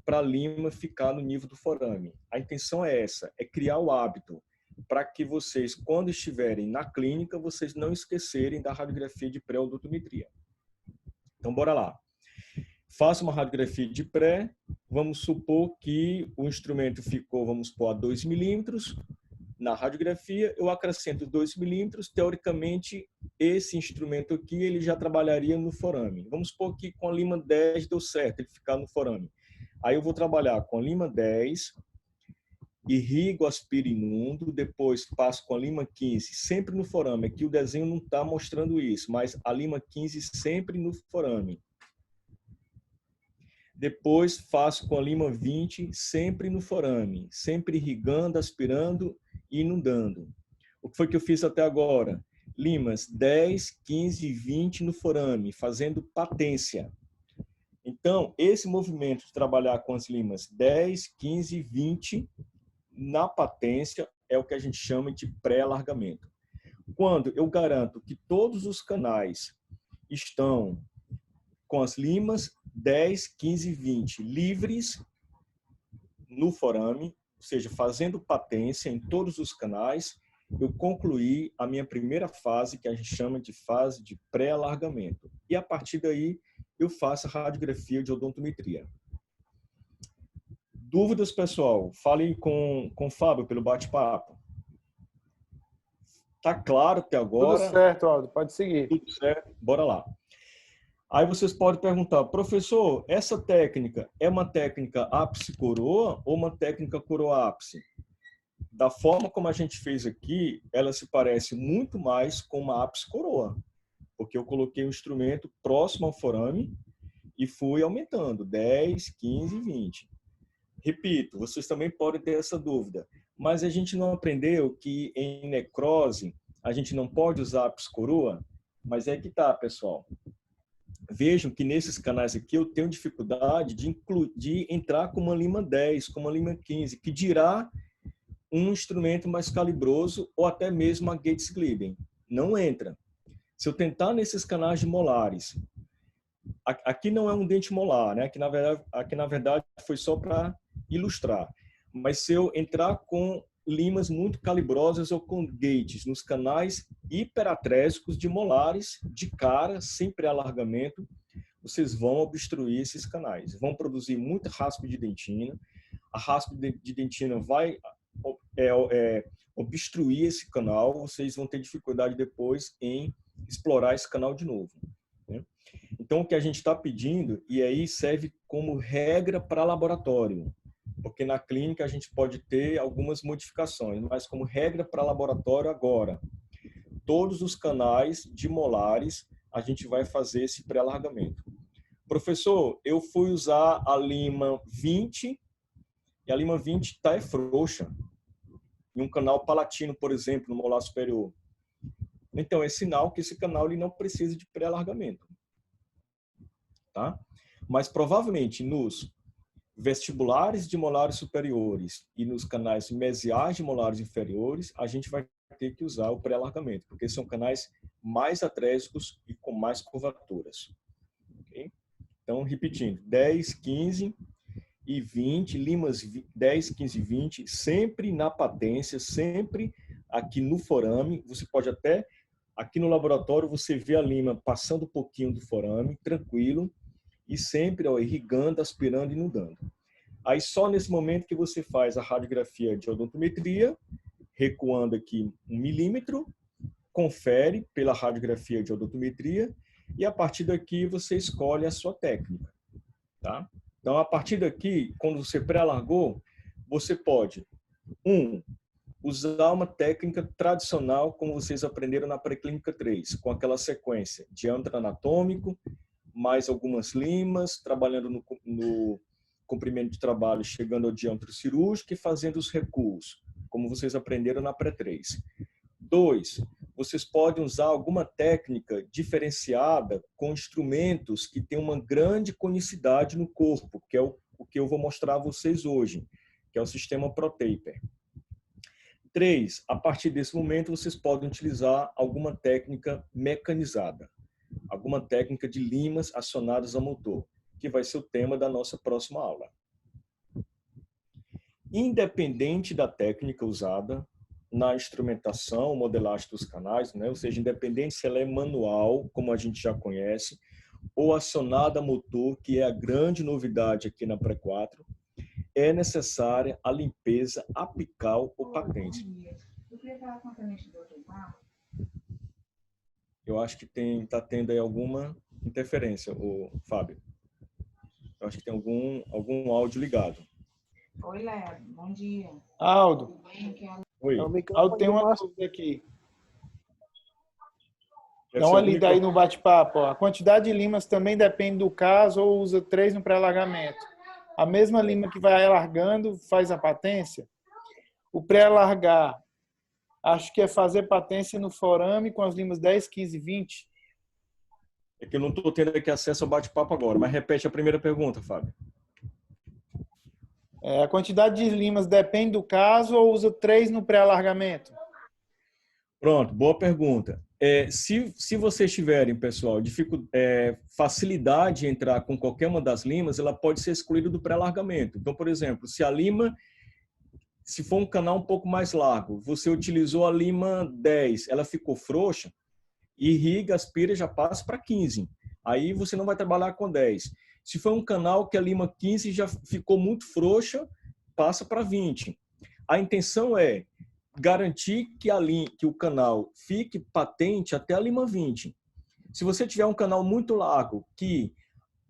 para a lima ficar no nível do forame. A intenção é essa, é criar o hábito, para que vocês, quando estiverem na clínica, vocês não esquecerem da radiografia de pré-odontometria. Então, bora lá. Faça uma radiografia de pré, vamos supor que o instrumento ficou, vamos supor, a 2 milímetros, na radiografia, eu acrescento 2 milímetros, teoricamente, esse instrumento aqui, ele já trabalharia no forame. Vamos supor que com a lima 10 deu certo, ele ficar no forame. Aí eu vou trabalhar com a lima 10, irrigo, aspiro e inundo, depois passo com a lima 15, sempre no forame. Aqui o desenho não está mostrando isso, mas a lima 15 sempre no forame. Depois faço com a lima 20, sempre no forame, sempre irrigando, aspirando e inundando. O que foi que eu fiz até agora? Limas 10, 15 e 20 no forame, fazendo patência. Então, esse movimento de trabalhar com as limas 10, 15 e 20 na patência é o que a gente chama de pré-alargamento. Quando eu garanto que todos os canais estão com as limas 10, 15 e 20 livres no forame, ou seja, fazendo patência em todos os canais, eu concluí a minha primeira fase, que a gente chama de fase de pré-alargamento. E a partir daí, eu faço a radiografia de odontometria. Dúvidas, pessoal? Falem com o Fábio pelo bate-papo. Tá claro até agora? Tudo certo, Aldo. Pode seguir. Tudo certo? Bora lá. Aí vocês podem perguntar, professor, essa técnica é uma técnica ápice-coroa ou uma técnica coroa-ápice? Da forma como a gente fez aqui, ela se parece muito mais com uma ápice-coroa, porque eu coloquei o instrumento próximo ao forame e fui aumentando, 10, 15 e 20. Repito, vocês também podem ter essa dúvida, mas a gente não aprendeu que em necrose a gente não pode usar ápice-coroa? Mas é que tá, pessoal. Vejam que nesses canais aqui eu tenho dificuldade de entrar com uma lima 10, com uma lima 15, que dirá um instrumento mais calibroso ou até mesmo a Gates Glidden. Não entra. Se eu tentar nesses canais de molares, aqui não é um dente molar, né? Aqui na verdade foi só para ilustrar. Mas se eu entrar com limas muito calibrosas ou com gates nos canais hiperatrésicos de molares, de cara, sem pré-alargamento, vocês vão obstruir esses canais. Vão produzir muita raspa de dentina. A raspa de dentina vai obstruir esse canal. Vocês vão ter dificuldade depois em explorar esse canal de novo, né? Então, o que a gente está pedindo, e aí serve como regra para laboratório, porque na clínica a gente pode ter algumas modificações, mas como regra para laboratório agora, todos os canais de molares a gente vai fazer esse pré-alargamento. Professor, eu fui usar a lima 20 e a lima 20 está frouxa em um canal palatino, por exemplo, no molar superior. Então, é sinal que esse canal ele não precisa de pré-alargamento, tá? Mas provavelmente nos vestibulares de molares superiores e nos canais mesiais de molares inferiores, a gente vai ter que usar o pré-alargamento, porque são canais mais atrésicos e com mais curvaturas. Okay? Então, repetindo, 10, 15 e 20, limas 10, 15 e 20, sempre na patência, sempre aqui no forame. Você pode até, aqui no laboratório, você vê a lima passando um pouquinho do forame, tranquilo, e sempre irrigando, aspirando e inundando. Aí só nesse momento que você faz a radiografia de odontometria, recuando aqui 1 milímetro, confere pela radiografia de odontometria e a partir daqui você escolhe a sua técnica, tá? Então, a partir daqui, quando você pré-alargou, você pode, usar uma técnica tradicional como vocês aprenderam na pré-clínica 3, com aquela sequência, diâmetro anatômico, mais algumas limas, trabalhando no comprimento de trabalho, chegando ao diâmetro cirúrgico e fazendo os recuos, como vocês aprenderam na pré-3. 2, vocês podem usar alguma técnica diferenciada com instrumentos que têm uma grande conicidade no corpo, que é o que eu vou mostrar a vocês hoje, que é o sistema ProTaper. 3, a partir desse momento, vocês podem utilizar alguma técnica mecanizada, alguma técnica de limas acionadas a motor, que vai ser o tema da nossa próxima aula. Independente da técnica usada na instrumentação, modelagem dos canais, né? Ou seja, independente se ela é manual, como a gente já conhece, ou acionada a motor, que é a grande novidade aqui na Pré 4, é necessária a limpeza apical ou patente. Eu acho que tá tendo aí alguma interferência, o Fábio. Eu acho que tem algum áudio ligado. Oi, Léo. Bom dia. Aldo, Oi. É o Aldo, microfone tem do uma Márcio. dúvida aqui. Deve Dá ser uma algum lida aí no microfone. bate-papo. Ó. A quantidade de limas também depende do caso ou usa 3 no pré-alargamento. A mesma lima que vai alargando faz a patência. O pré-alargar, acho que é fazer patência no forame com as limas 10, 15, 20. É que eu não estou tendo aqui acesso ao bate-papo agora, mas repete a primeira pergunta, Fábio. A quantidade de limas depende do caso ou usa 3 no pré-alargamento? Pronto, boa pergunta. Se vocês tiverem, pessoal, facilidade em entrar com qualquer uma das limas, ela pode ser excluída do pré-alargamento. Então, por exemplo, se for um canal um pouco mais largo, você utilizou a lima 10, ela ficou frouxa, irriga, aspira, já passa para 15. Aí você não vai trabalhar com 10. Se for um canal que a lima 15 já ficou muito frouxa, passa para 20. A intenção é garantir que o canal fique patente até a lima 20. Se você tiver um canal muito largo que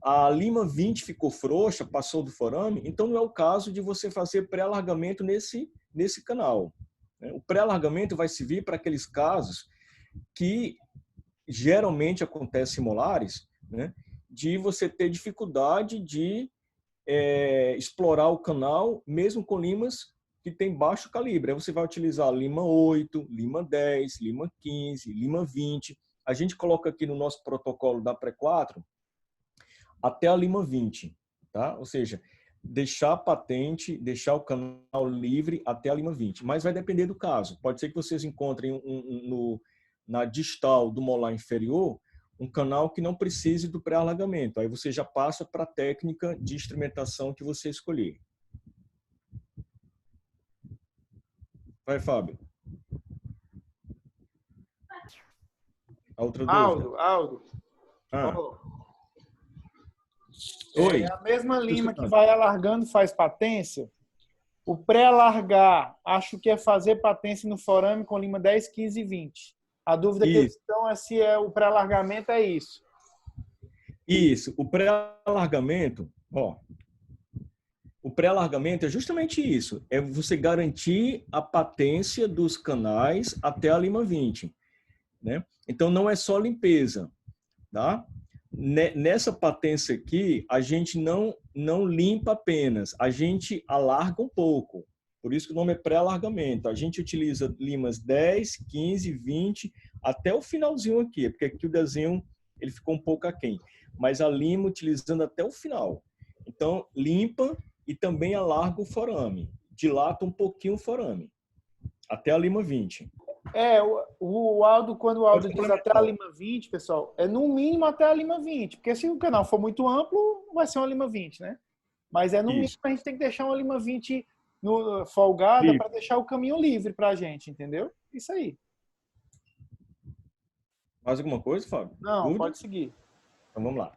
a lima 20 ficou frouxa, passou do forame, então não é o caso de você fazer pré-alargamento nesse canal. O pré-alargamento vai servir para aqueles casos que geralmente acontecem molares, né, de você ter dificuldade de explorar o canal, mesmo com limas que tem baixo calibre. Aí você vai utilizar lima 8, lima 10, lima 15, lima 20. A gente coloca aqui no nosso protocolo da Pré4 até a lima 20, tá? Ou seja, deixar patente, deixar o canal livre até a lima 20. Mas vai depender do caso. Pode ser que vocês encontrem na distal do molar inferior um canal que não precise do pré-alargamento. Aí você já passa para a técnica de instrumentação que você escolher. Vai, Fábio. A outra dúvida. Aldo. Oi. A mesma lima que vai alargando faz patência. O pré-alargar, acho que é fazer patência no forame com lima 10, 15 e 20. A dúvida que eles estão é se o pré-alargamento é isso. Isso. O pré-alargamento, o pré-alargamento é justamente isso. É você garantir a patência dos canais até a lima 20. Né? Então, não é só limpeza. Tá? Nessa patência aqui, a gente não limpa apenas, a gente alarga um pouco. Por isso que o nome é pré-alargamento. A gente utiliza limas 10, 15, 20, até o finalzinho aqui, porque aqui o desenho ele ficou um pouco aquém. Mas a lima utilizando até o final. Então, limpa e também alarga o forame. Dilata um pouquinho o forame. Até a lima 20. O Aldo, quando o Aldo diz até a lima 20, pessoal, é no mínimo até a lima 20. Porque se o canal for muito amplo, vai ser uma lima 20, né? Mas no mínimo a gente tem que deixar uma lima 20 folgada para deixar o caminho livre para a gente, entendeu? Isso aí. Mais alguma coisa, Fábio? Não, Dúvida? pode seguir. Então vamos lá.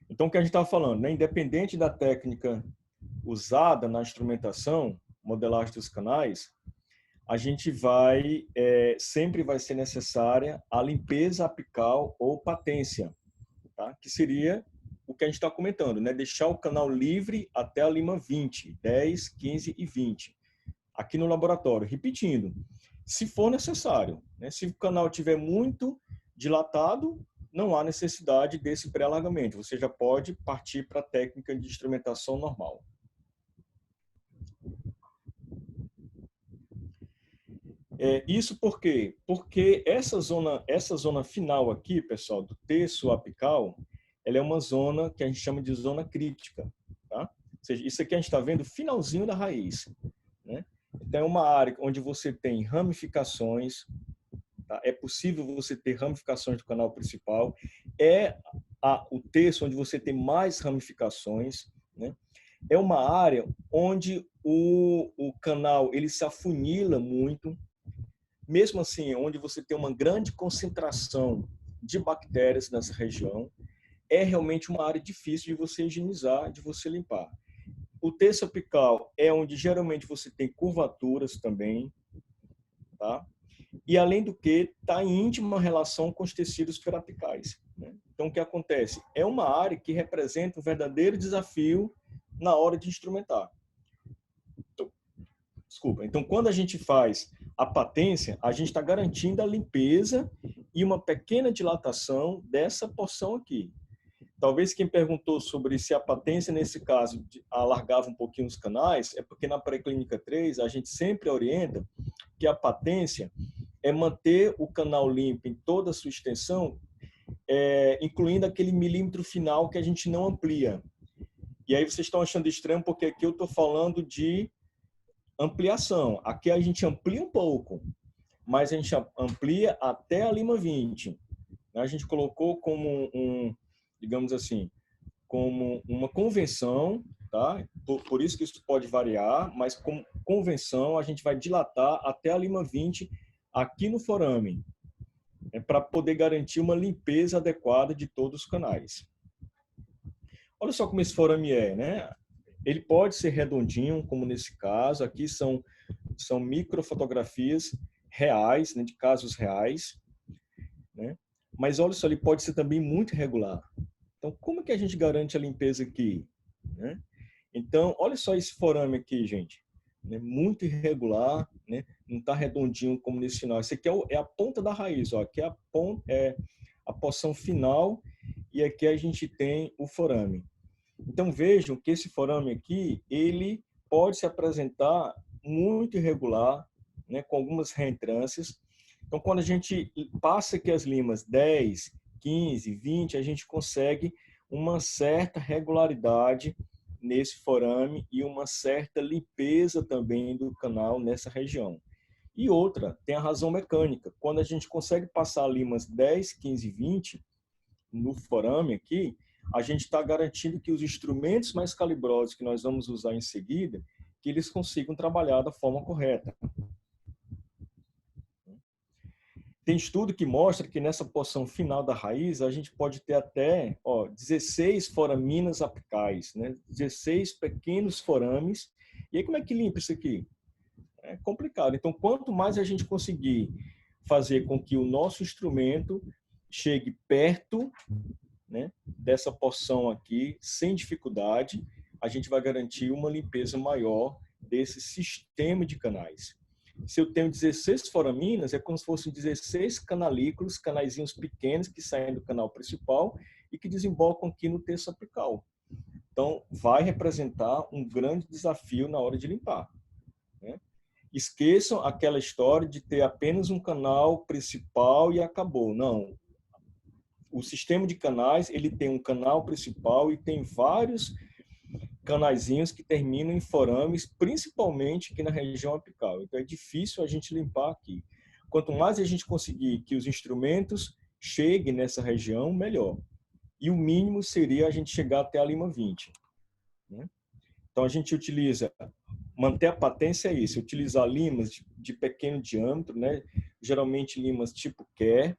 Então o que a gente estava falando, né? Independente da técnica usada na instrumentação, modelagem dos canais, a gente sempre vai ser necessária a limpeza apical ou patência, tá? Que seria o que a gente está comentando, né? Deixar o canal livre até a lima 20, 10, 15 e 20. Aqui no laboratório, repetindo, se for necessário, né? Se o canal estiver muito dilatado, não há necessidade desse pré-alargamento. Você já pode partir para a técnica de instrumentação normal. Isso por quê? Porque essa zona final aqui, pessoal, do terço apical, ela é uma zona que a gente chama de zona crítica. Tá? Ou seja, isso aqui a gente está vendo o finalzinho da raiz. Né? Então, é uma área onde você tem ramificações. Tá? É possível você ter ramificações do canal principal. O terço onde você tem mais ramificações. Né? É uma área onde o canal ele se afunila muito. Mesmo assim, onde você tem uma grande concentração de bactérias nessa região, é realmente uma área difícil de você higienizar, de você limpar. o terço apical é onde geralmente você tem curvaturas também, tá? E, além do que, está em íntima relação com os tecidos perapicais, né? Então, o que acontece? É uma área que representa um verdadeiro desafio na hora de instrumentar. Então, desculpa. Então, quando a gente faz a patência, a gente está garantindo a limpeza e uma pequena dilatação dessa porção aqui. Talvez quem perguntou sobre se a patência, nesse caso, alargava um pouquinho os canais, é porque na pré-clínica 3 a gente sempre orienta que a patência é manter o canal limpo em toda a sua extensão, incluindo aquele milímetro final que a gente não amplia. E aí vocês estão achando estranho porque aqui eu estou falando de ampliação. Aqui a gente amplia um pouco, mas a gente amplia até a lima 20. A gente colocou como digamos assim, como uma convenção, tá? Por isso que isso pode variar, mas como convenção a gente vai dilatar até a lima 20 aqui no forame, para poder garantir uma limpeza adequada de todos os canais. Olha só como esse forame é, né? Ele pode ser redondinho, como nesse caso. Aqui são microfotografias reais, né, de casos reais, né? Mas olha só, ele pode ser também muito irregular. Então, como que a gente garante a limpeza aqui, né? Então, olha só esse forame aqui, gente. Muito irregular, né? Não está redondinho como nesse final. Esse aqui é a ponta da raiz, ó. Aqui é a porção final e aqui a gente tem o forame. Então, vejam que esse forame aqui, ele pode se apresentar muito irregular, né? Com algumas reentrâncias. Então, quando a gente passa aqui as limas 10, 15, 20, a gente consegue uma certa regularidade nesse forame e uma certa limpeza também do canal nessa região. E outra, tem a razão mecânica. Quando a gente consegue passar limas 10, 15, 20 no forame aqui, a gente está garantindo que os instrumentos mais calibrosos que nós vamos usar em seguida, que eles consigam trabalhar da forma correta. Tem estudo que mostra que nessa porção final da raiz a gente pode ter até 16 foraminas apicais, né? 16 pequenos forames. E aí como é que limpa isso aqui? É complicado. Então, quanto mais a gente conseguir fazer com que o nosso instrumento chegue perto, né, dessa porção aqui, sem dificuldade, a gente vai garantir uma limpeza maior desse sistema de canais. Se eu tenho 16 foraminas, é como se fossem 16 canalículos, canaizinhos pequenos que saem do canal principal e que desembocam aqui no terço apical. Então, vai representar um grande desafio na hora de limpar, né? Esqueçam aquela história de ter apenas um canal principal e acabou. Não. O sistema de canais, ele tem um canal principal e tem vários canaizinhos que terminam em forames, principalmente aqui na região apical. Então, é difícil a gente limpar aqui. Quanto mais a gente conseguir que os instrumentos cheguem nessa região, melhor. E o mínimo seria a gente chegar até a lima 20, né? Então, a gente utiliza, manter a patência é isso, utilizar limas de pequeno diâmetro, né? Geralmente limas tipo Kerr,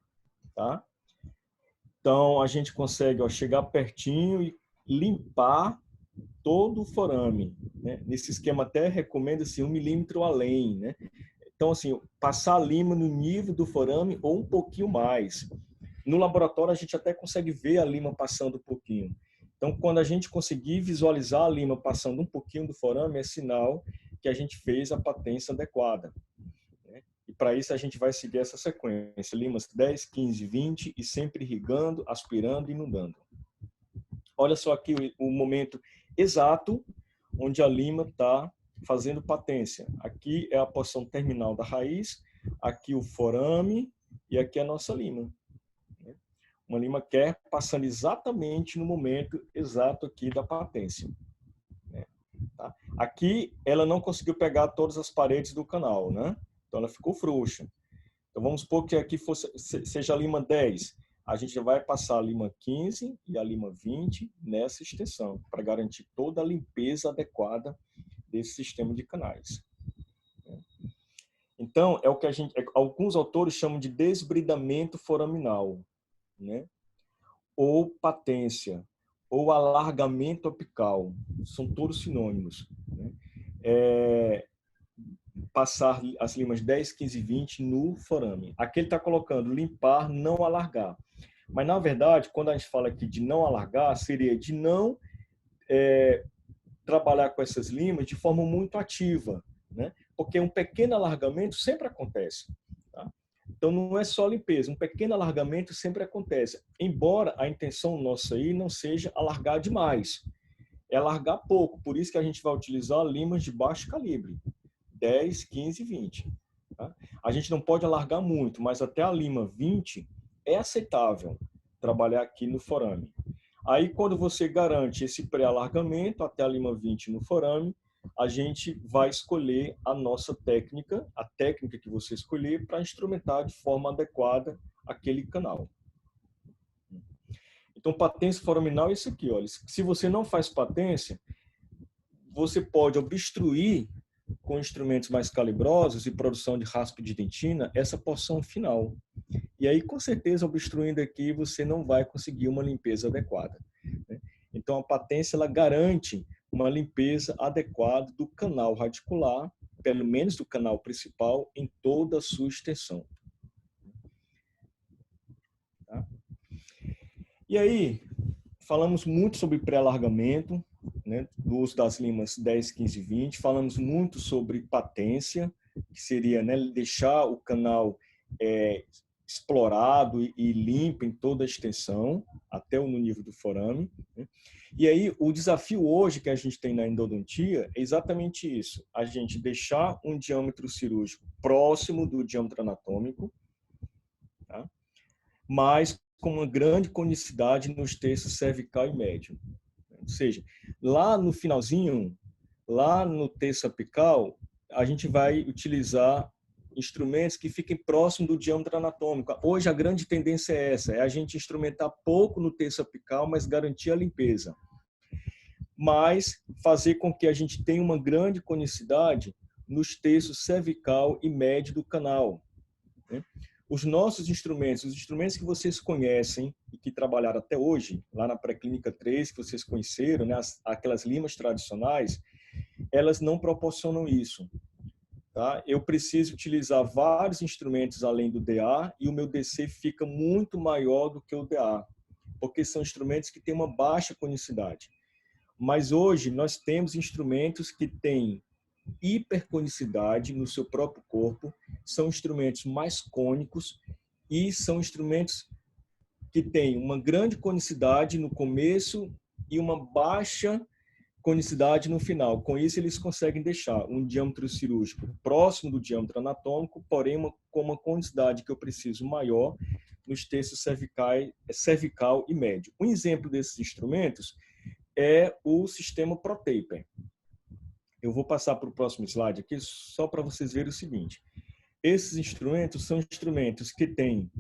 tá? Então, a gente consegue chegar pertinho e limpar todo o forame, né? Nesse esquema até recomenda-se 1 milímetro além, né? Então, assim, passar a lima no nível do forame ou um pouquinho mais. No laboratório, a gente até consegue ver a lima passando um pouquinho. Então, quando a gente conseguir visualizar a lima passando um pouquinho do forame, é sinal que a gente fez a patência adequada, né? E para isso a gente vai seguir essa sequência, limas 10, 15, 20 e sempre irrigando, aspirando e inundando. Olha só aqui o momento exato onde a lima está fazendo patência. Aqui é a porção terminal da raiz, aqui o forame e aqui a nossa lima. Uma lima Kerr passando exatamente no momento exato aqui da patência. Tá? Aqui ela não conseguiu pegar todas as paredes do canal, né? Então ela ficou frouxa. Então vamos supor que aqui seja a lima 10. A gente já vai passar a lima 15 e a lima 20 nessa extensão, para garantir toda a limpeza adequada desse sistema de canais. Então, é o que alguns autores chamam de desbridamento foraminal, né? Ou patência. ou alargamento apical. São todos sinônimos, né? Passar as limas 10, 15 e 20 no forame. Aqui ele está colocando limpar, não alargar. Mas, na verdade, quando a gente fala aqui de não alargar, seria de não trabalhar com essas limas de forma muito ativa, né? Porque um pequeno alargamento sempre acontece, tá? Então, não é só limpeza, um pequeno alargamento sempre acontece. Embora a intenção nossa aí não seja alargar demais, é alargar pouco. Por isso que a gente vai utilizar limas de baixo calibre, 10, 15 e 20. Tá? A gente não pode alargar muito, mas até a lima 20 é aceitável trabalhar aqui no forame. Aí, quando você garante esse pré-alargamento até a lima 20 no forame, a gente vai escolher a nossa técnica, a técnica que você escolher para instrumentar de forma adequada aquele canal. Então, patência foraminal é isso aqui, olha. Se você não faz patência, você pode obstruir com instrumentos mais calibrosos e produção de raspa de dentina essa porção final. E aí, com certeza, obstruindo aqui, você não vai conseguir uma limpeza adequada, né? Então, a patência ela garante uma limpeza adequada do canal radicular, pelo menos do canal principal, em toda a sua extensão. Tá? E aí, falamos muito sobre pré-alargamento, né, do uso das limas 10, 15 e 20. Falamos muito sobre patência, que seria, né, deixar o canal explorado e limpo em toda a extensão, até no nível do forame, né? E aí, o desafio hoje que a gente tem na endodontia é exatamente isso. A gente deixar um diâmetro cirúrgico próximo do diâmetro anatômico, tá? Mas com uma grande conicidade nos terços cervical e médio. Ou seja, lá no finalzinho, lá no terço apical, a gente vai utilizar instrumentos que fiquem próximo do diâmetro anatômico. Hoje a grande tendência é essa, é a gente instrumentar pouco no terço apical, mas garantir a limpeza. Mas fazer com que a gente tenha uma grande conicidade nos terços cervical e médio do canal, né? Os nossos instrumentos, os instrumentos que vocês conhecem e que trabalharam até hoje, lá na pré-clínica 3, que vocês conheceram, né, aquelas limas tradicionais, elas não proporcionam isso. Tá? Eu preciso utilizar vários instrumentos além do DA e o meu DC fica muito maior do que o DA, porque são instrumentos que têm uma baixa conicidade. Mas hoje nós temos instrumentos que têm hiperconicidade no seu próprio corpo, são instrumentos mais cônicos e são instrumentos que têm uma grande conicidade no começo e uma baixa conicidade no final. Com isso, eles conseguem deixar um diâmetro cirúrgico próximo do diâmetro anatômico, porém com uma conicidade que eu preciso maior nos terços cervical e médio. Um exemplo desses instrumentos é o sistema ProTaper. Eu vou passar para o próximo slide aqui só para vocês verem o seguinte. Esses instrumentos são instrumentos que têm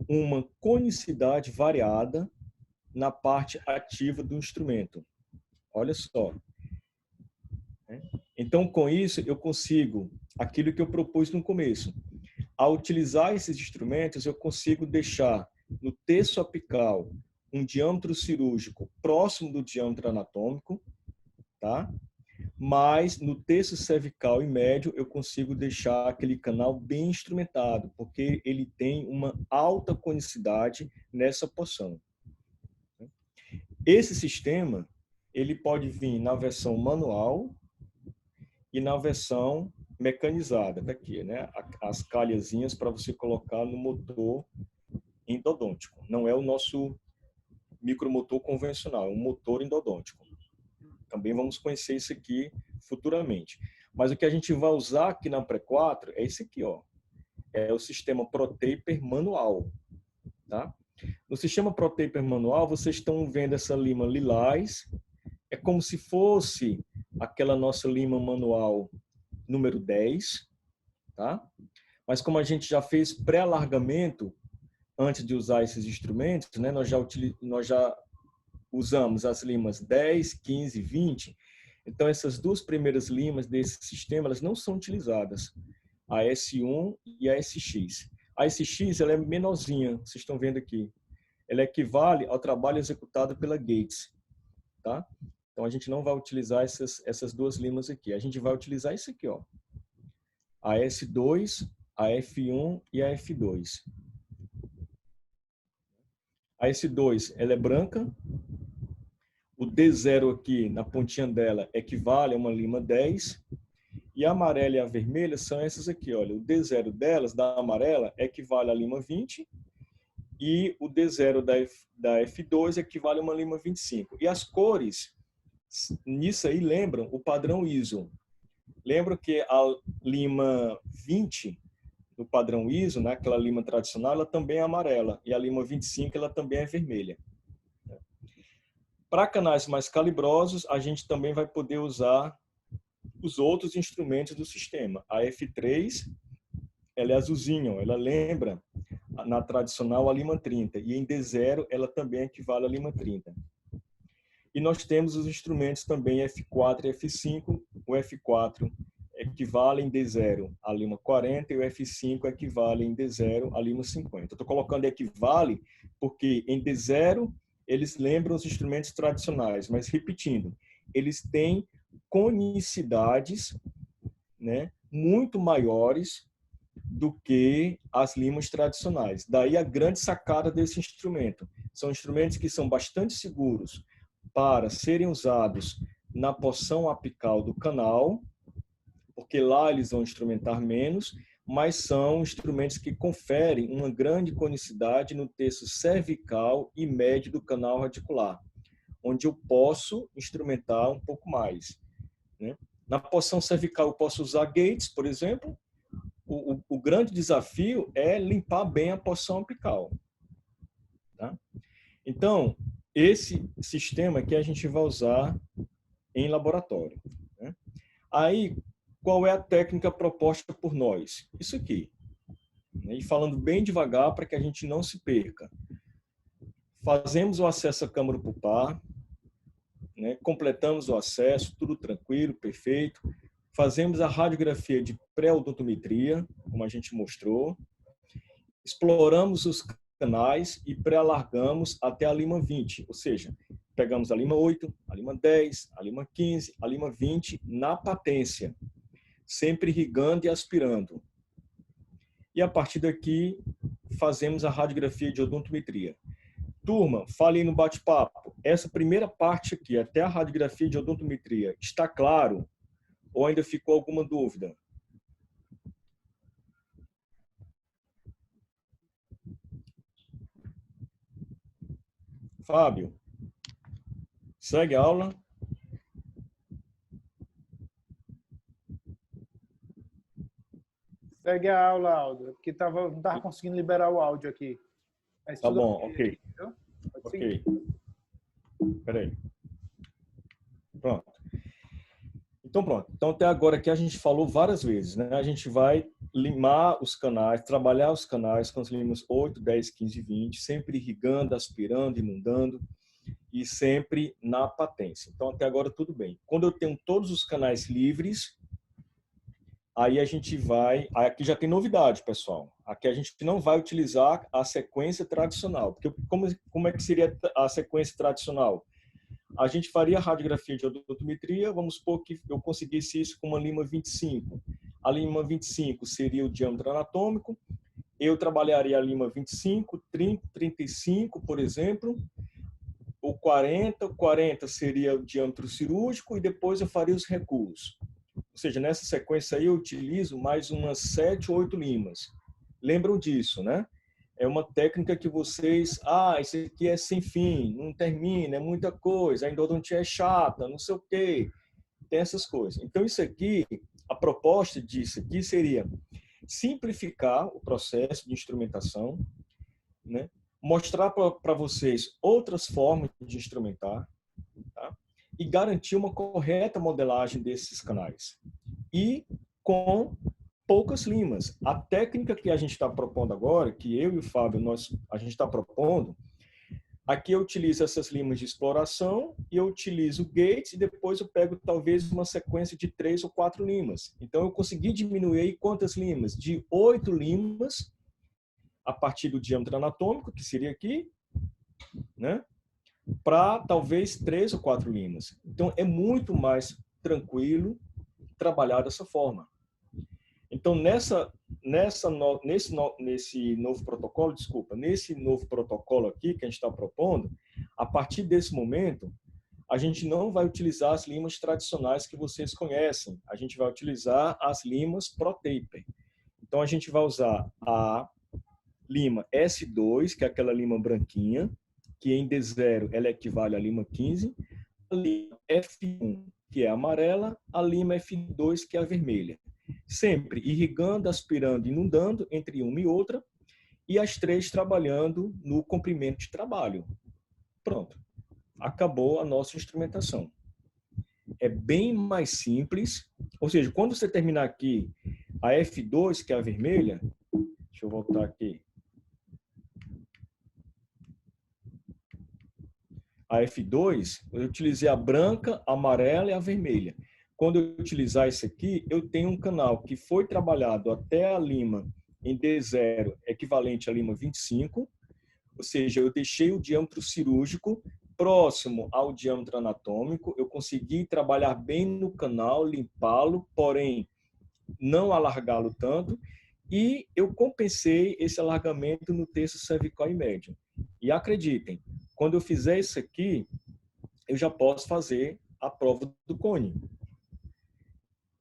uma conicidade variada na parte ativa do instrumento. Olha só. Então, com isso, eu consigo aquilo que eu propus no começo. Ao utilizar esses instrumentos, eu consigo deixar no terço apical um diâmetro cirúrgico próximo do diâmetro anatômico, tá? Mas no terço cervical e médio eu consigo deixar aquele canal bem instrumentado, porque ele tem uma alta conicidade nessa porção. Esse sistema, ele pode vir na versão manual e na versão mecanizada, daqui, né? As calhazinhas para você colocar no motor endodôntico. Não é o nosso micromotor convencional, é um motor endodôntico. Também vamos conhecer isso aqui futuramente. Mas o que a gente vai usar aqui na Pré4 é esse aqui, ó. É o sistema ProTaper manual, tá? No sistema ProTaper manual, vocês estão vendo essa lima lilás. É como se fosse aquela nossa lima manual número 10, tá? Mas como a gente já fez pré-alargamento antes de usar esses instrumentos, né? Nós já usamos as limas 10, 15 e 20. Então, essas duas primeiras limas desse sistema, elas não são utilizadas. A S1 e a SX. A SX ela é menorzinha, vocês estão vendo aqui. Ela equivale ao trabalho executado pela Gates. tá? Então, a gente não vai utilizar essas duas limas aqui. A gente vai utilizar isso aqui, ó. A S2, a F1 e a F2. A S2, ela é branca. O D0 aqui, na pontinha dela, equivale a uma lima 10. E a amarela e a vermelha são essas aqui, olha. O D0 delas, da amarela, equivale a lima 20. E o D0 da F2 equivale a uma lima 25. E as cores, nisso aí, lembram o padrão ISO. Lembram que a lima 20, do padrão ISO, né, aquela lima tradicional, ela também é amarela. E a lima 25, ela também é vermelha. Para canais mais calibrosos, a gente também vai poder usar os outros instrumentos do sistema. A F3, ela é azulzinha, ela lembra, na tradicional, a lima 30. E em D0, ela também equivale a lima 30. E nós temos os instrumentos também F4 e F5. O F4 equivale em D0 a lima 40 e o F5 equivale em D0 a lima 50. Estou colocando equivale porque em D0 eles lembram os instrumentos tradicionais, mas repetindo, eles têm conicidades, né, muito maiores do que as limas tradicionais. Daí a grande sacada desse instrumento. São instrumentos que são bastante seguros para serem usados na porção apical do canal, porque lá eles vão instrumentar menos, mas são instrumentos que conferem uma grande conicidade no terço cervical e médio do canal radicular, onde eu posso instrumentar um pouco mais, né? Na porção cervical eu posso usar gates, por exemplo. O grande desafio é limpar bem a porção apical, tá? Então, esse sistema aqui a gente vai usar em laboratório, né? Aí, qual é a técnica proposta por nós? Isso aqui. E falando bem devagar para que a gente não se perca. Fazemos o acesso à câmara pulpar, né? Completamos o acesso, tudo tranquilo, perfeito. Fazemos a radiografia de pré-odontometria, como a gente mostrou. Exploramos os canais e pré-alargamos até a lima 20, ou seja, pegamos a lima 8, a lima 10, a lima 15, a lima 20 na patência, sempre irrigando e aspirando. E a partir daqui, fazemos a radiografia de odontometria. Turma, falei no bate-papo, essa primeira parte aqui, até a radiografia de odontometria, está claro? Ou ainda ficou alguma dúvida? Fábio, segue a aula. Segue a aula, Aldo, porque não estava conseguindo liberar o áudio aqui. Mas Tá tudo bom, ok. entendeu? Pode Ok. seguir. Espera aí. Pronto. Então, pronto. Então, até agora aqui a gente falou várias vezes, né? A gente vai limar os canais, trabalhar os canais com as limas 8, 10, 15, 20, sempre irrigando, aspirando, inundando e sempre na patência. Então, até agora tudo bem. Quando eu tenho todos os canais livres, aí a gente vai... Aqui já tem novidade, pessoal. Aqui a gente não vai utilizar a sequência tradicional. Porque como é que seria a sequência tradicional? A gente faria a radiografia de odontometria, vamos supor que eu conseguisse isso com uma lima 25. A lima 25 seria o diâmetro anatômico, eu trabalharia a lima 25, 30, 35, por exemplo, o 40 seria o diâmetro cirúrgico e depois eu faria os recuos. Ou seja, nessa sequência aí eu utilizo mais umas 7 ou 8 limas. Lembram disso, né? É uma técnica que vocês... isso aqui é sem fim, não termina, é muita coisa, a endodontia é chata, não sei o quê. Tem essas coisas. Então, isso aqui, a proposta disso aqui seria simplificar o processo de instrumentação, né? Mostrar para vocês outras formas de instrumentar, tá? E garantir uma correta modelagem desses canais. E com poucas limas. A técnica que a gente está propondo agora, que eu e o Fábio, a gente está propondo, aqui eu utilizo essas limas de exploração e eu utilizo gates e depois eu pego talvez uma sequência de 3 ou 4 limas. Então eu consegui diminuir quantas limas? De 8 limas a partir do diâmetro anatômico, que seria aqui, né? para talvez 3 ou 4 limas. Então, é muito mais tranquilo trabalhar dessa forma. Então, nesse novo protocolo, nesse novo protocolo aqui que a gente está propondo, a partir desse momento, a gente não vai utilizar as limas tradicionais que vocês conhecem. A gente vai utilizar as limas ProTaper. Então, a gente vai usar a lima S2, que é aquela lima branquinha, que em D0 ela equivale à lima 15, a lima F1, que é a amarela, a lima F2, que é a vermelha. Sempre irrigando, aspirando, inundando entre uma e outra, e as 3 trabalhando no comprimento de trabalho. Pronto. Acabou a nossa instrumentação. É bem mais simples. Ou seja, quando você terminar aqui a F2, que é a vermelha, deixa eu voltar aqui. A F2, eu utilizei a branca, a amarela e a vermelha. Quando eu utilizar esse aqui, eu tenho um canal que foi trabalhado até a lima em D0, equivalente à lima 25, ou seja, eu deixei o diâmetro cirúrgico próximo ao diâmetro anatômico, eu consegui trabalhar bem no canal, limpá-lo, porém não alargá-lo tanto, e eu compensei esse alargamento no terço cervical e médio. E acreditem, quando eu fizer isso aqui, eu já posso fazer a prova do cone.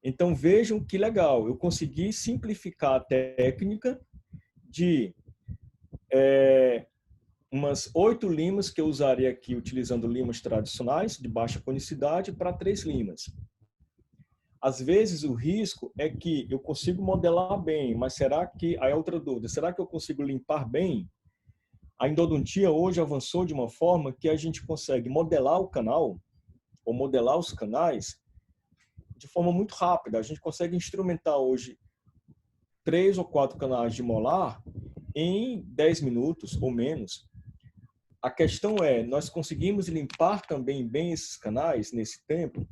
Então vejam que legal, eu consegui simplificar a técnica de umas 8 limas que eu usaria aqui utilizando limas tradicionais de baixa conicidade para 3 limas. Às vezes o risco é que eu consigo modelar bem, mas será que, aí é outra dúvida, será que eu consigo limpar bem? A endodontia hoje avançou de uma forma que a gente consegue modelar o canal, ou modelar os canais, de forma muito rápida. A gente consegue instrumentar hoje 3 ou 4 canais de molar em 10 minutos ou menos. A questão é, nós conseguimos limpar também bem esses canais nesse tempo?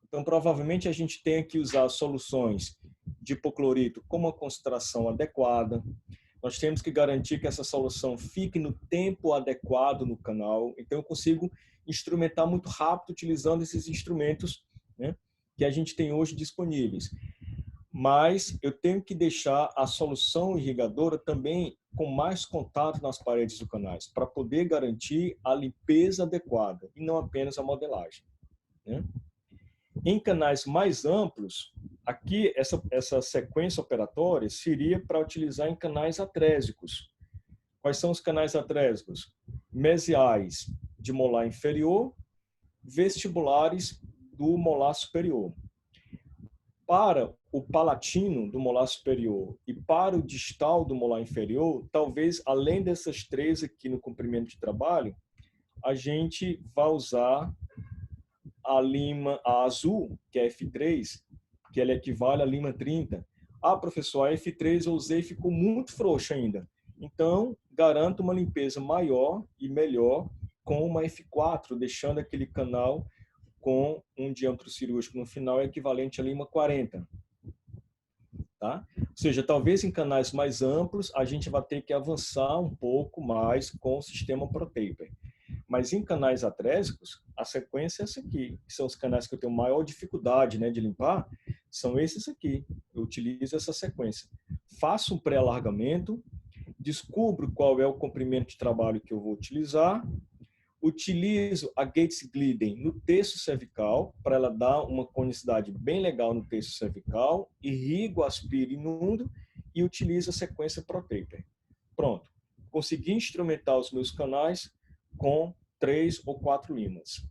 Então, provavelmente, a gente tem que usar soluções de hipoclorito com uma concentração adequada. Nós temos que garantir que essa solução fique no tempo adequado no canal. Então, eu consigo instrumentar muito rápido utilizando esses instrumentos, né, que a gente tem hoje disponíveis. Mas eu tenho que deixar a solução irrigadora também com mais contato nas paredes do canal, para poder garantir a limpeza adequada e não apenas a modelagem, né? Em canais mais amplos, aqui essa sequência operatória seria para utilizar em canais atrésicos. Quais são os canais atrésicos? Mesiais de molar inferior, vestibulares do molar superior. Para o palatino do molar superior e para o distal do molar inferior, talvez além dessas 3 aqui no comprimento de trabalho, a gente vai usar a lima, a azul, que é F3, que ela equivale à lima 30. Ah, professor, a F3 eu usei e ficou muito frouxa ainda. Então, garanto uma limpeza maior e melhor com uma F4, deixando aquele canal com um diâmetro cirúrgico no final equivalente à lima 40. Tá? Ou seja, talvez em canais mais amplos a gente vai ter que avançar um pouco mais com o sistema ProTaper. Mas em canais atrésicos, a sequência é essa aqui, que são os canais que eu tenho maior dificuldade, né, de limpar, são esses aqui. Eu utilizo essa sequência. Faço um pré-alargamento, descubro qual é o comprimento de trabalho que eu vou utilizar, utilizo a Gates Glidden no terço cervical, para ela dar uma conicidade bem legal no terço cervical, irrigo, aspiro, inundo e utilizo a sequência ProTaper. Pronto. Consegui instrumentar os meus canais com 3 ou 4 limas.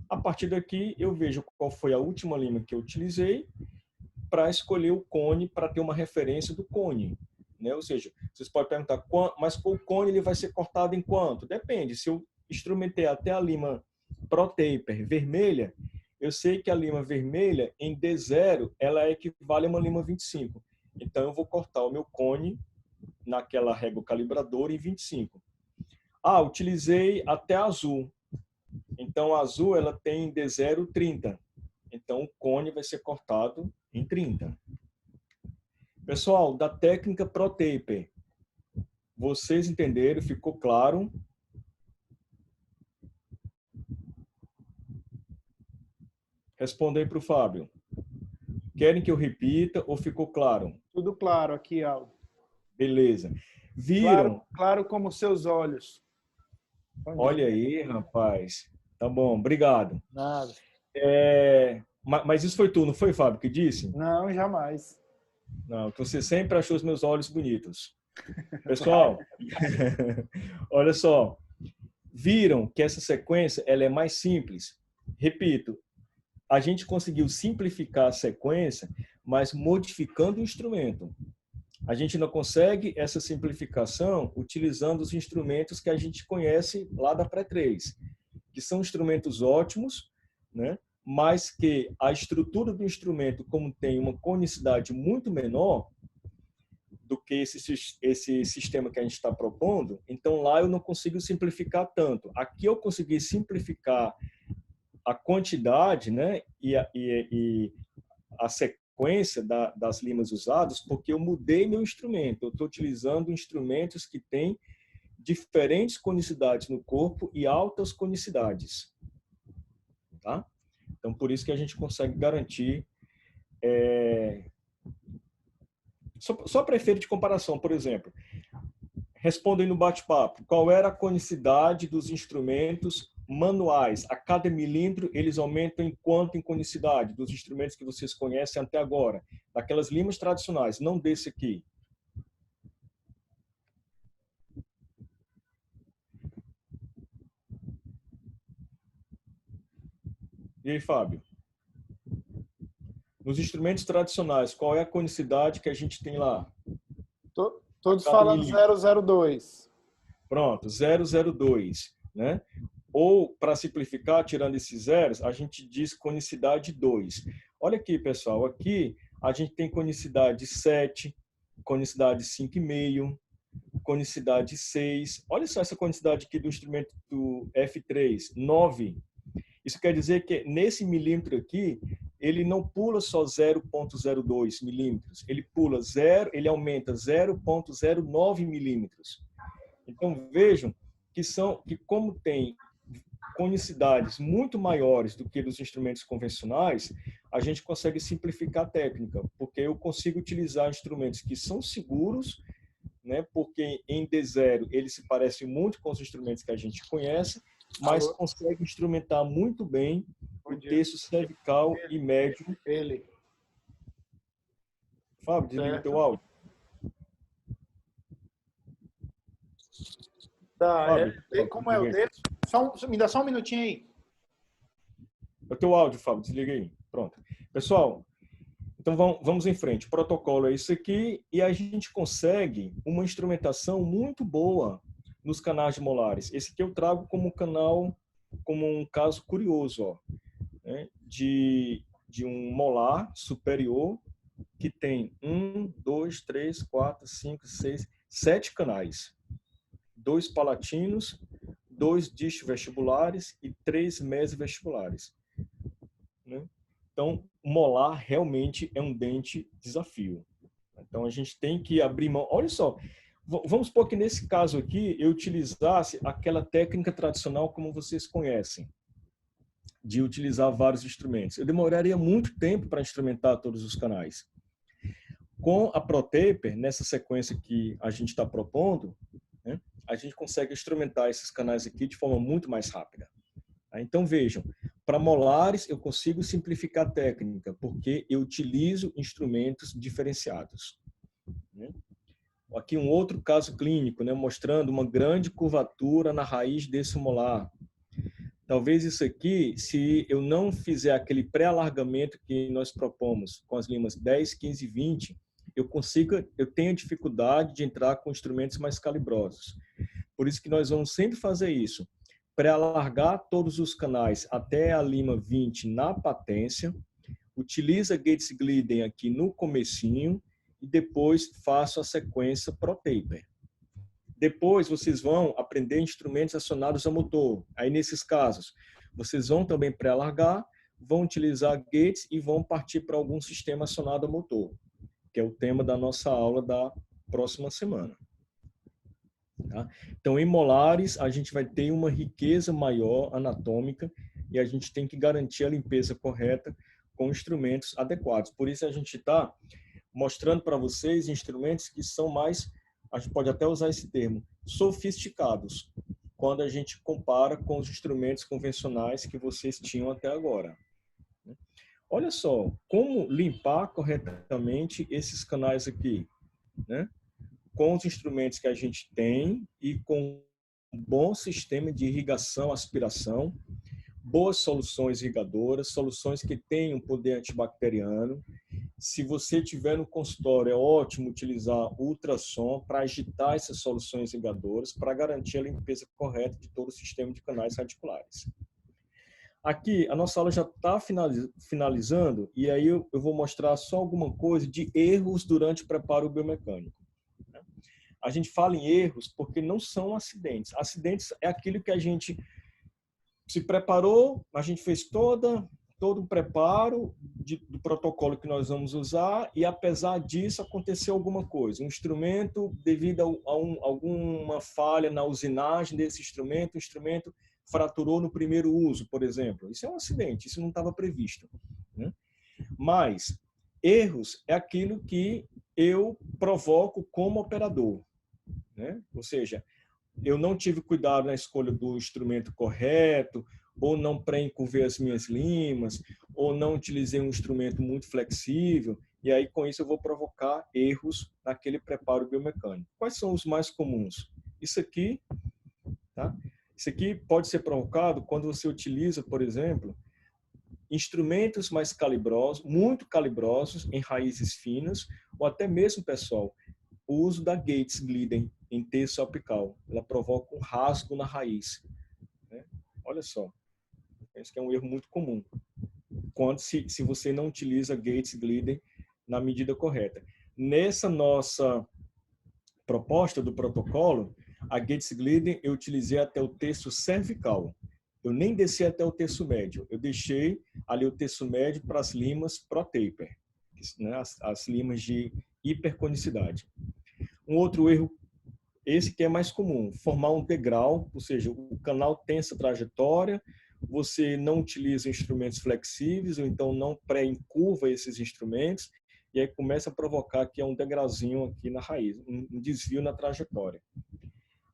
A partir daqui, eu vejo qual foi a última lima que eu utilizei para escolher o cone, para ter uma referência do cone, né? Ou seja, vocês podem perguntar, mas o cone ele vai ser cortado em quanto? Depende. Se eu instrumentei até a lima ProTaper vermelha, eu sei que a lima vermelha, em D0, ela equivale a uma lima 25. Então, eu vou cortar o meu cone naquela régua calibradora em 25. Ah, utilizei até azul. Então, a azul ela tem D0 30. Então, o cone vai ser cortado em 30. Pessoal, da técnica ProTaper, vocês entenderam? Ficou claro? Responda aí para o Fábio. Querem que eu repita ou ficou claro? Tudo claro aqui, Aldo. Beleza. Viram? Claro como seus olhos. Olha aí, rapaz. Tá bom, obrigado. Nada. Mas isso foi tu, não foi, Fábio, que disse? Não, jamais. Não, que você sempre achou os meus olhos bonitos. Pessoal, olha só. Viram que essa sequência ela é mais simples? Repito, a gente conseguiu simplificar a sequência, mas modificando o instrumento. A gente não consegue essa simplificação utilizando os instrumentos que a gente conhece lá da Pré-3, que são instrumentos ótimos, né? Mas que a estrutura do instrumento, como tem uma conicidade muito menor do que esse sistema que a gente está propondo, então lá eu não consigo simplificar tanto. Aqui eu consegui simplificar a quantidade, né, e a sequência das limas usadas, porque eu mudei meu instrumento. Eu estou utilizando instrumentos que têm diferentes conicidades no corpo e altas conicidades. Tá? Então, por isso que a gente consegue garantir... Só para efeito de comparação, por exemplo, respondem no bate-papo, qual era a conicidade dos instrumentos manuais? A cada milímetro, eles aumentam em quanto em conicidade dos instrumentos que vocês conhecem até agora? Daquelas limas tradicionais, não desse aqui. E aí, Fábio? Nos instrumentos tradicionais, qual é a conicidade que a gente tem lá? Todos falando 002. Pronto, 002, né? Ou, para simplificar, tirando esses zeros, a gente diz conicidade 2. Olha aqui, pessoal, aqui a gente tem conicidade 7, conicidade 5,5, conicidade 6. Olha só essa conicidade aqui do instrumento do F3, 9. Isso quer dizer que nesse milímetro aqui, ele não pula só 0,02 milímetros, ele aumenta 0,09 milímetros. Então, vejam que como tem conicidades muito maiores do que dos instrumentos convencionais, a gente consegue simplificar a técnica, porque eu consigo utilizar instrumentos que são seguros, né, porque em D0 eles se parecem muito com os instrumentos que a gente conhece, mas consegue instrumentar muito bem o terço cervical e médio. Fábio, desliga o teu áudio. Como é o dele? Me dá só um minutinho aí. É o teu áudio, Fábio, desliga aí. Pronto. Pessoal, então vamos em frente. O protocolo é isso aqui e a gente consegue uma instrumentação muito boa nos canais de molares. Esse aqui eu trago como canal, como um caso curioso, ó, né, de um molar superior que tem 1, 2, 3, 4, 5, 6, 7 canais. 2 palatinos, 2 discos vestibulares e 3 mesovestibulares. Né? Então, o molar realmente é um dente desafio. Então, a gente tem que abrir mão. Olha só, vamos supor que nesse caso aqui eu utilizasse aquela técnica tradicional como vocês conhecem, de utilizar vários instrumentos. Eu demoraria muito tempo para instrumentar todos os canais. Com a ProTaper, nessa sequência que a gente está propondo, né, a gente consegue instrumentar esses canais aqui de forma muito mais rápida. Então, vejam, para molares eu consigo simplificar a técnica, porque eu utilizo instrumentos diferenciados. Né? Aqui um outro caso clínico, né, mostrando uma grande curvatura na raiz desse molar. Talvez isso aqui, se eu não fizer aquele pré-alargamento que nós propomos com as limas 10, 15 e 20, eu tenho dificuldade de entrar com instrumentos mais calibrosos. Por isso que nós vamos sempre fazer isso. Pré-alargar todos os canais até a lima 20 na patência, utiliza Gates Glidden aqui no comecinho e depois faço a sequência ProTaper. Depois vocês vão aprender instrumentos acionados a motor. Aí nesses casos, vocês vão também pré-alargar, vão utilizar Gates e vão partir para algum sistema acionado a motor, que é o tema da nossa aula da próxima semana. Tá? Então, em molares, a gente vai ter uma riqueza maior anatômica e a gente tem que garantir a limpeza correta com instrumentos adequados. Por isso a gente está mostrando para vocês instrumentos que são mais, a gente pode até usar esse termo, sofisticados, quando a gente compara com os instrumentos convencionais que vocês tinham até agora. Olha só, como limpar corretamente esses canais aqui, né? Com os instrumentos que a gente tem e com um bom sistema de irrigação, aspiração, boas soluções irrigadoras, soluções que tenham poder antibacteriano. Se você tiver no consultório, é ótimo utilizar ultrassom para agitar essas soluções irrigadoras, para garantir a limpeza correta de todo o sistema de canais radiculares. Aqui, a nossa aula já está finalizando, e aí eu vou mostrar só alguma coisa de erros durante o preparo biomecânico. A gente fala em erros porque não são acidentes. Acidentes é aquilo que a gente se preparou, a gente fez todo o preparo do protocolo que nós vamos usar, e apesar disso aconteceu alguma coisa. Um instrumento, devido a alguma falha na usinagem desse instrumento, o instrumento fraturou no primeiro uso, por exemplo. Isso é um acidente, isso não estava previsto, né? Mas erros é aquilo que eu provoco como operador, né? Ou seja, eu não tive cuidado na escolha do instrumento correto, ou não pré-encurvei as minhas limas, ou não utilizei um instrumento muito flexível, e aí com isso eu vou provocar erros naquele preparo biomecânico. Quais são os mais comuns? Isso aqui, tá? Isso aqui pode ser provocado quando você utiliza, por exemplo, instrumentos mais calibrosos, muito calibrosos, em raízes finas, ou até mesmo, pessoal, o uso da Gates Glidden em terço apical. Ela provoca um rasgo na raiz, né? Olha só, esse é um erro muito comum, quando se você não utiliza Gates Glidden na medida correta. Nessa nossa proposta do protocolo, a Gates Glidden eu utilizei até o terço cervical. Eu nem desci até o terço médio. Eu deixei ali o terço médio para as limas pro-taper, né? As limas de hiperconicidade. Um outro erro, esse que é mais comum, formar um degrau, ou seja, o canal tem essa trajetória, você não utiliza instrumentos flexíveis, ou então não pré-encurva esses instrumentos, e aí começa a provocar aqui um degrauzinho aqui na raiz, um desvio na trajetória.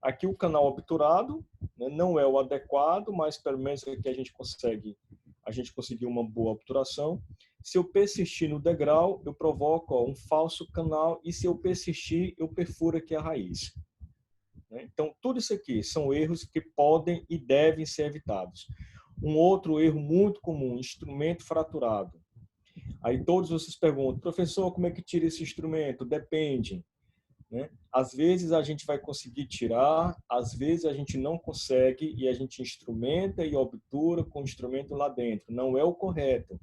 Aqui o canal obturado, né, não é o adequado, mas pelo menos aqui a gente conseguiu uma boa obturação. Se eu persistir no degrau, eu provoco um falso canal, e se eu persistir, eu perfuro aqui a raiz. Então, tudo isso aqui são erros que podem e devem ser evitados. Um outro erro muito comum, instrumento fraturado. Aí todos vocês perguntam, professor, como é que tira esse instrumento? Depende, né? Às vezes a gente vai conseguir tirar, às vezes a gente não consegue, e a gente instrumenta e obtura com o instrumento lá dentro. Não é o correto,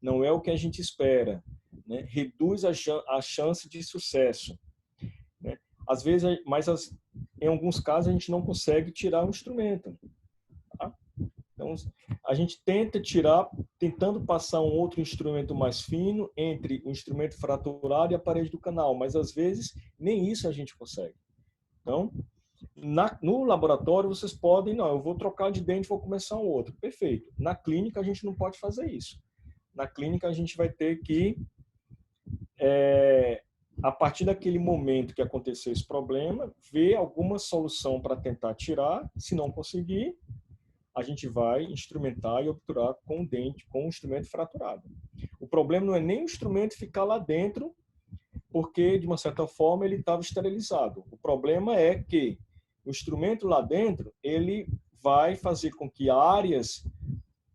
não é o que a gente espera, né? Reduz a chance de sucesso, né? Às vezes, em alguns casos a gente não consegue tirar o instrumento, tá? Então a gente tenta tirar, tentando passar um outro instrumento mais fino entre o instrumento fraturado e a parede do canal, mas às vezes nem isso a gente consegue. Então, no laboratório vocês podem, não, eu vou trocar de dente, vou começar um outro. Perfeito. Na clínica a gente não pode fazer isso. Na clínica a gente vai ter que, a partir daquele momento que aconteceu esse problema, ver alguma solução para tentar tirar. Se não conseguir, a gente vai instrumentar e obturar com o dente, com o instrumento fraturado. O problema não é nem o instrumento ficar lá dentro, porque, de uma certa forma, ele estava esterilizado. O problema é que o instrumento lá dentro, ele vai fazer com que áreas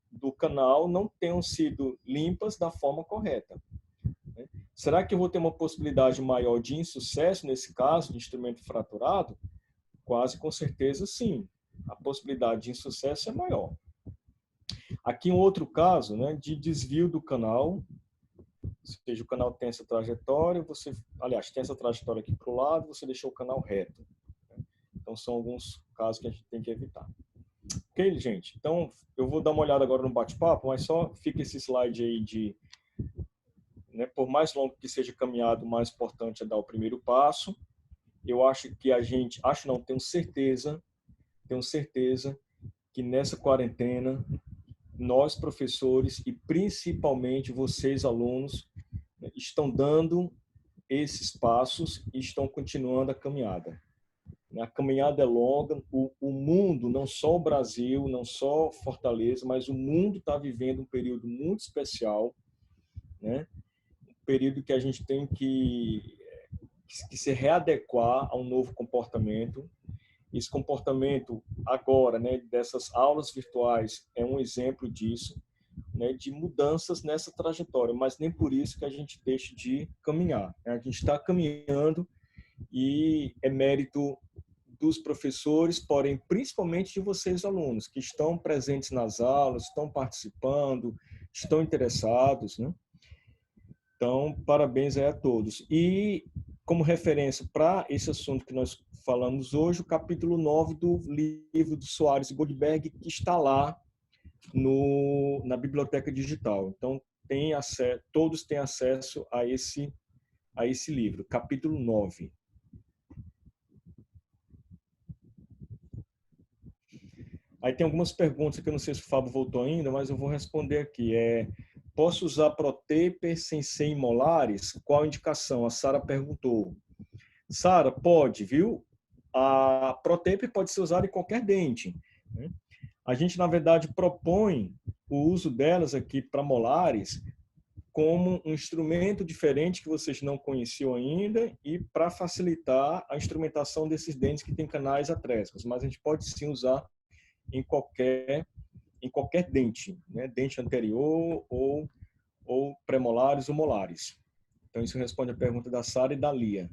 do canal não tenham sido limpas da forma correta. Será que eu vou ter uma possibilidade maior de insucesso nesse caso, de instrumento fraturado? Quase com certeza, sim. A possibilidade de insucesso é maior. Aqui um outro caso, né, de desvio do canal, ou seja, o canal tem essa trajetória, aliás, tem essa trajetória aqui para o lado, você deixou o canal reto. Então, são alguns casos que a gente tem que evitar. Ok, gente? Então, eu vou dar uma olhada agora no bate-papo, mas só fica esse slide aí né, por mais longo que seja caminhado, o mais importante é dar o primeiro passo. Eu acho que tenho certeza que nessa quarentena nós, professores, e principalmente vocês, alunos, estão dando esses passos e estão continuando a caminhada. A caminhada é longa, o mundo, não só o Brasil, não só Fortaleza, mas o mundo está vivendo um período muito especial, né? Um período que a gente tem que se readequar a um novo comportamento. Esse comportamento agora, né, dessas aulas virtuais é um exemplo disso, né, de mudanças nessa trajetória, mas nem por isso que a gente deixe de caminhar. A gente está caminhando e é mérito dos professores, porém, principalmente de vocês, alunos, que estão presentes nas aulas, estão participando, estão interessados, né? Então, parabéns aí a todos. E, como referência para esse assunto que nós falamos hoje, o capítulo 9 do livro do Soares e Goldberg, que está lá na biblioteca digital. Então, todos têm acesso a esse livro, capítulo 9. Aí tem algumas perguntas que eu não sei se o Fábio voltou ainda, mas eu vou responder aqui. Posso usar ProTaper sem ser em molares? Qual a indicação? A Sara perguntou. Sara, pode, viu? A ProTaper pode ser usada em qualquer dente, né? A gente, na verdade, propõe o uso delas aqui para molares como um instrumento diferente que vocês não conheciam ainda e para facilitar a instrumentação desses dentes que têm canais atrésicos. Mas a gente pode sim usar em qualquer dente, né? Dente anterior ou premolares ou molares. Então, isso responde a pergunta da Sara e da Lia.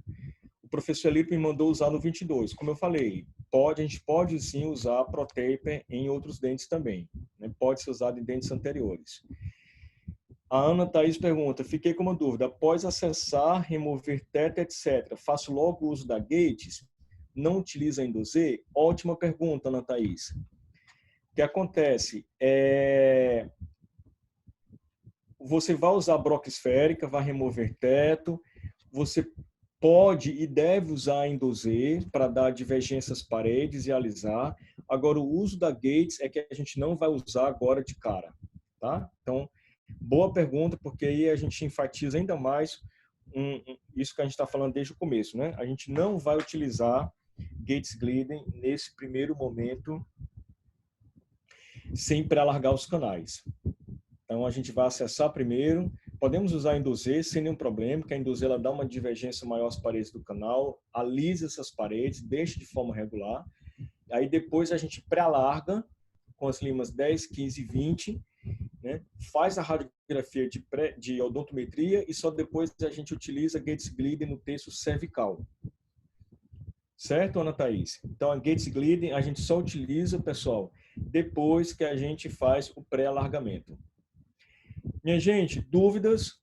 O professor Elipe me mandou usar no 22. Como eu falei, a gente pode sim usar ProTaper em outros dentes também, né? Pode ser usado em dentes anteriores. A Ana Thaís pergunta, fiquei com uma dúvida, após acessar, remover teta, etc., faço logo o uso da Gates? Não utiliza Endosé? Ótima pergunta, Ana Thaís. O que acontece? Você vai usar broca esférica, vai remover teto, você pode e deve usar Endosé para dar divergência às paredes e alisar. Agora, o uso da Gates é que a gente não vai usar agora de cara, tá? Então, boa pergunta, porque aí a gente enfatiza ainda mais isso que a gente está falando desde o começo, né? A gente não vai utilizar Gates Glidden nesse primeiro momento sem pré-alargar os canais. Então, a gente vai acessar primeiro. Podemos usar a Endosé sem nenhum problema, porque a Endosé ela dá uma divergência maior às paredes do canal, alisa essas paredes, deixa de forma regular. Aí depois a gente pré-alarga com as limas 10, 15 e 20, né? Faz a radiografia de odontometria e só depois a gente utiliza Gates Glidden no terço cervical. Certo, Ana Thaís? Então, a Gates Glidden a gente só utiliza, pessoal, depois que a gente faz o pré-alargamento. Minha gente, dúvidas?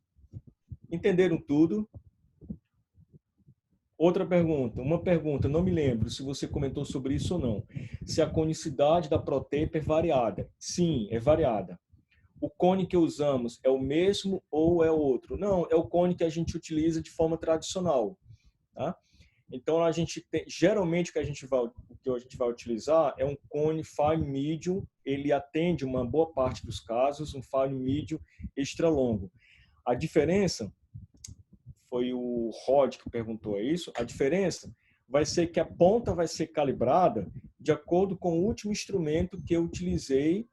Entenderam tudo? Outra pergunta, não me lembro se você comentou sobre isso ou não. Se a conicidade da ProTaper é variada. Sim, é variada. O cone que usamos é o mesmo ou é outro? Não, é o cone que a gente utiliza de forma tradicional, tá? Então, geralmente o que a gente vai utilizar é um cone fine medium, ele atende uma boa parte dos casos, um fine medium extra longo. A diferença, foi o Rod que perguntou isso, a diferença vai ser que a ponta vai ser calibrada de acordo com o último instrumento que eu utilizei,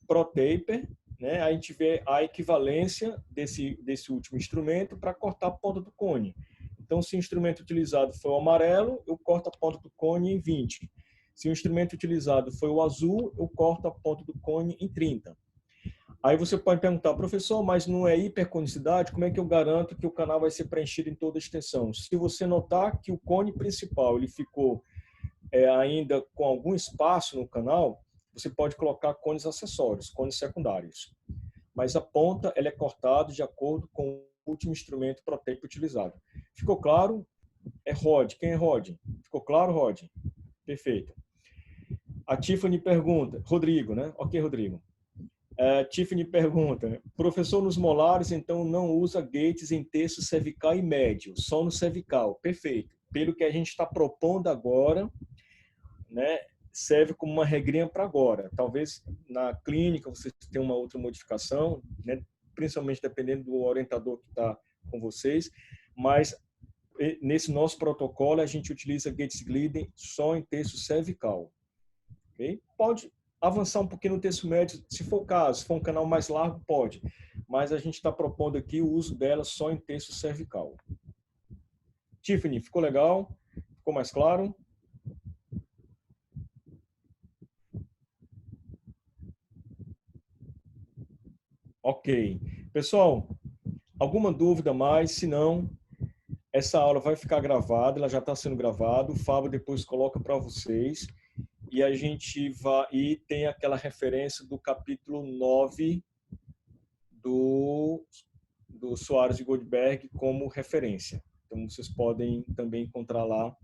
ProTaper, né? A gente vê a equivalência desse último instrumento para cortar a ponta do cone. Então, se o instrumento utilizado foi o amarelo, eu corto a ponta do cone em 20. Se o instrumento utilizado foi o azul, eu corto a ponta do cone em 30. Aí você pode perguntar, professor, mas não é hiperconicidade? Como é que eu garanto que o canal vai ser preenchido em toda a extensão? Se você notar que o cone principal ele ficou ainda com algum espaço no canal, você pode colocar cones acessórios, cones secundários. Mas a ponta ela é cortada de acordo com o último instrumento ProTaper utilizado. Ficou claro? É Rod. Quem é Rod? Ficou claro, Rod? Perfeito. A Tiffany pergunta, Rodrigo, né? Ok, Rodrigo. Tiffany pergunta, professor, nos molares, então não usa gates em terço cervical e médio, só no cervical. Perfeito. Pelo que a gente está propondo agora, né? serve como uma regrinha para agora. Talvez na clínica você tenha uma outra modificação, né? Principalmente dependendo do orientador que está com vocês, mas nesse nosso protocolo a gente utiliza Gates Glidden só em terço cervical. Okay? Pode avançar um pouquinho no terço médio, se for o caso, se for um canal mais largo, pode, mas a gente está propondo aqui o uso dela só em terço cervical. Tiffany, ficou legal? Ficou mais claro? Ok. Pessoal, alguma dúvida mais? Se não, essa aula vai ficar gravada, ela já está sendo gravada, o Fábio depois coloca para vocês, e a gente vai, e tem aquela referência do capítulo 9 do Soares de Goldberg como referência. Então, vocês podem também encontrar lá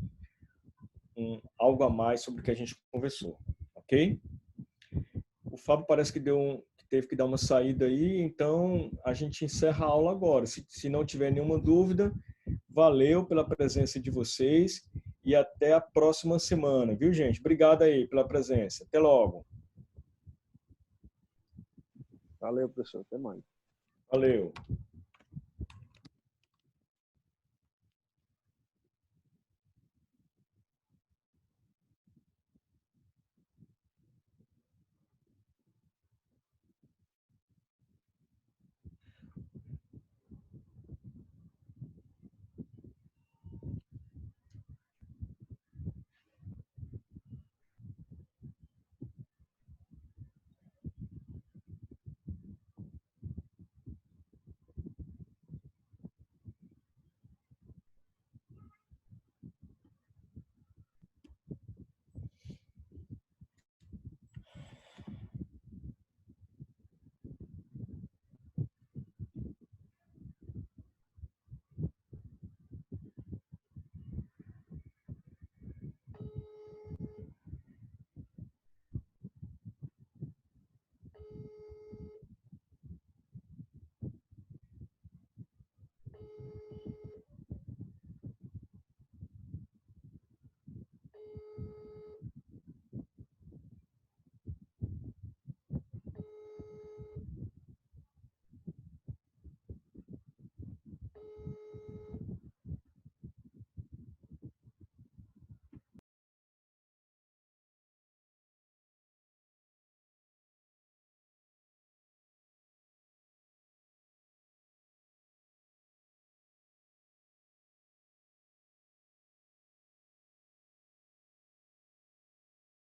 algo a mais sobre o que a gente conversou, ok? O Fábio parece que teve que dar uma saída aí, então a gente encerra a aula agora. Se não tiver nenhuma dúvida, valeu pela presença de vocês e até a próxima semana, viu, gente? Obrigado aí pela presença. Até logo. Valeu, professor. Até mais. Valeu.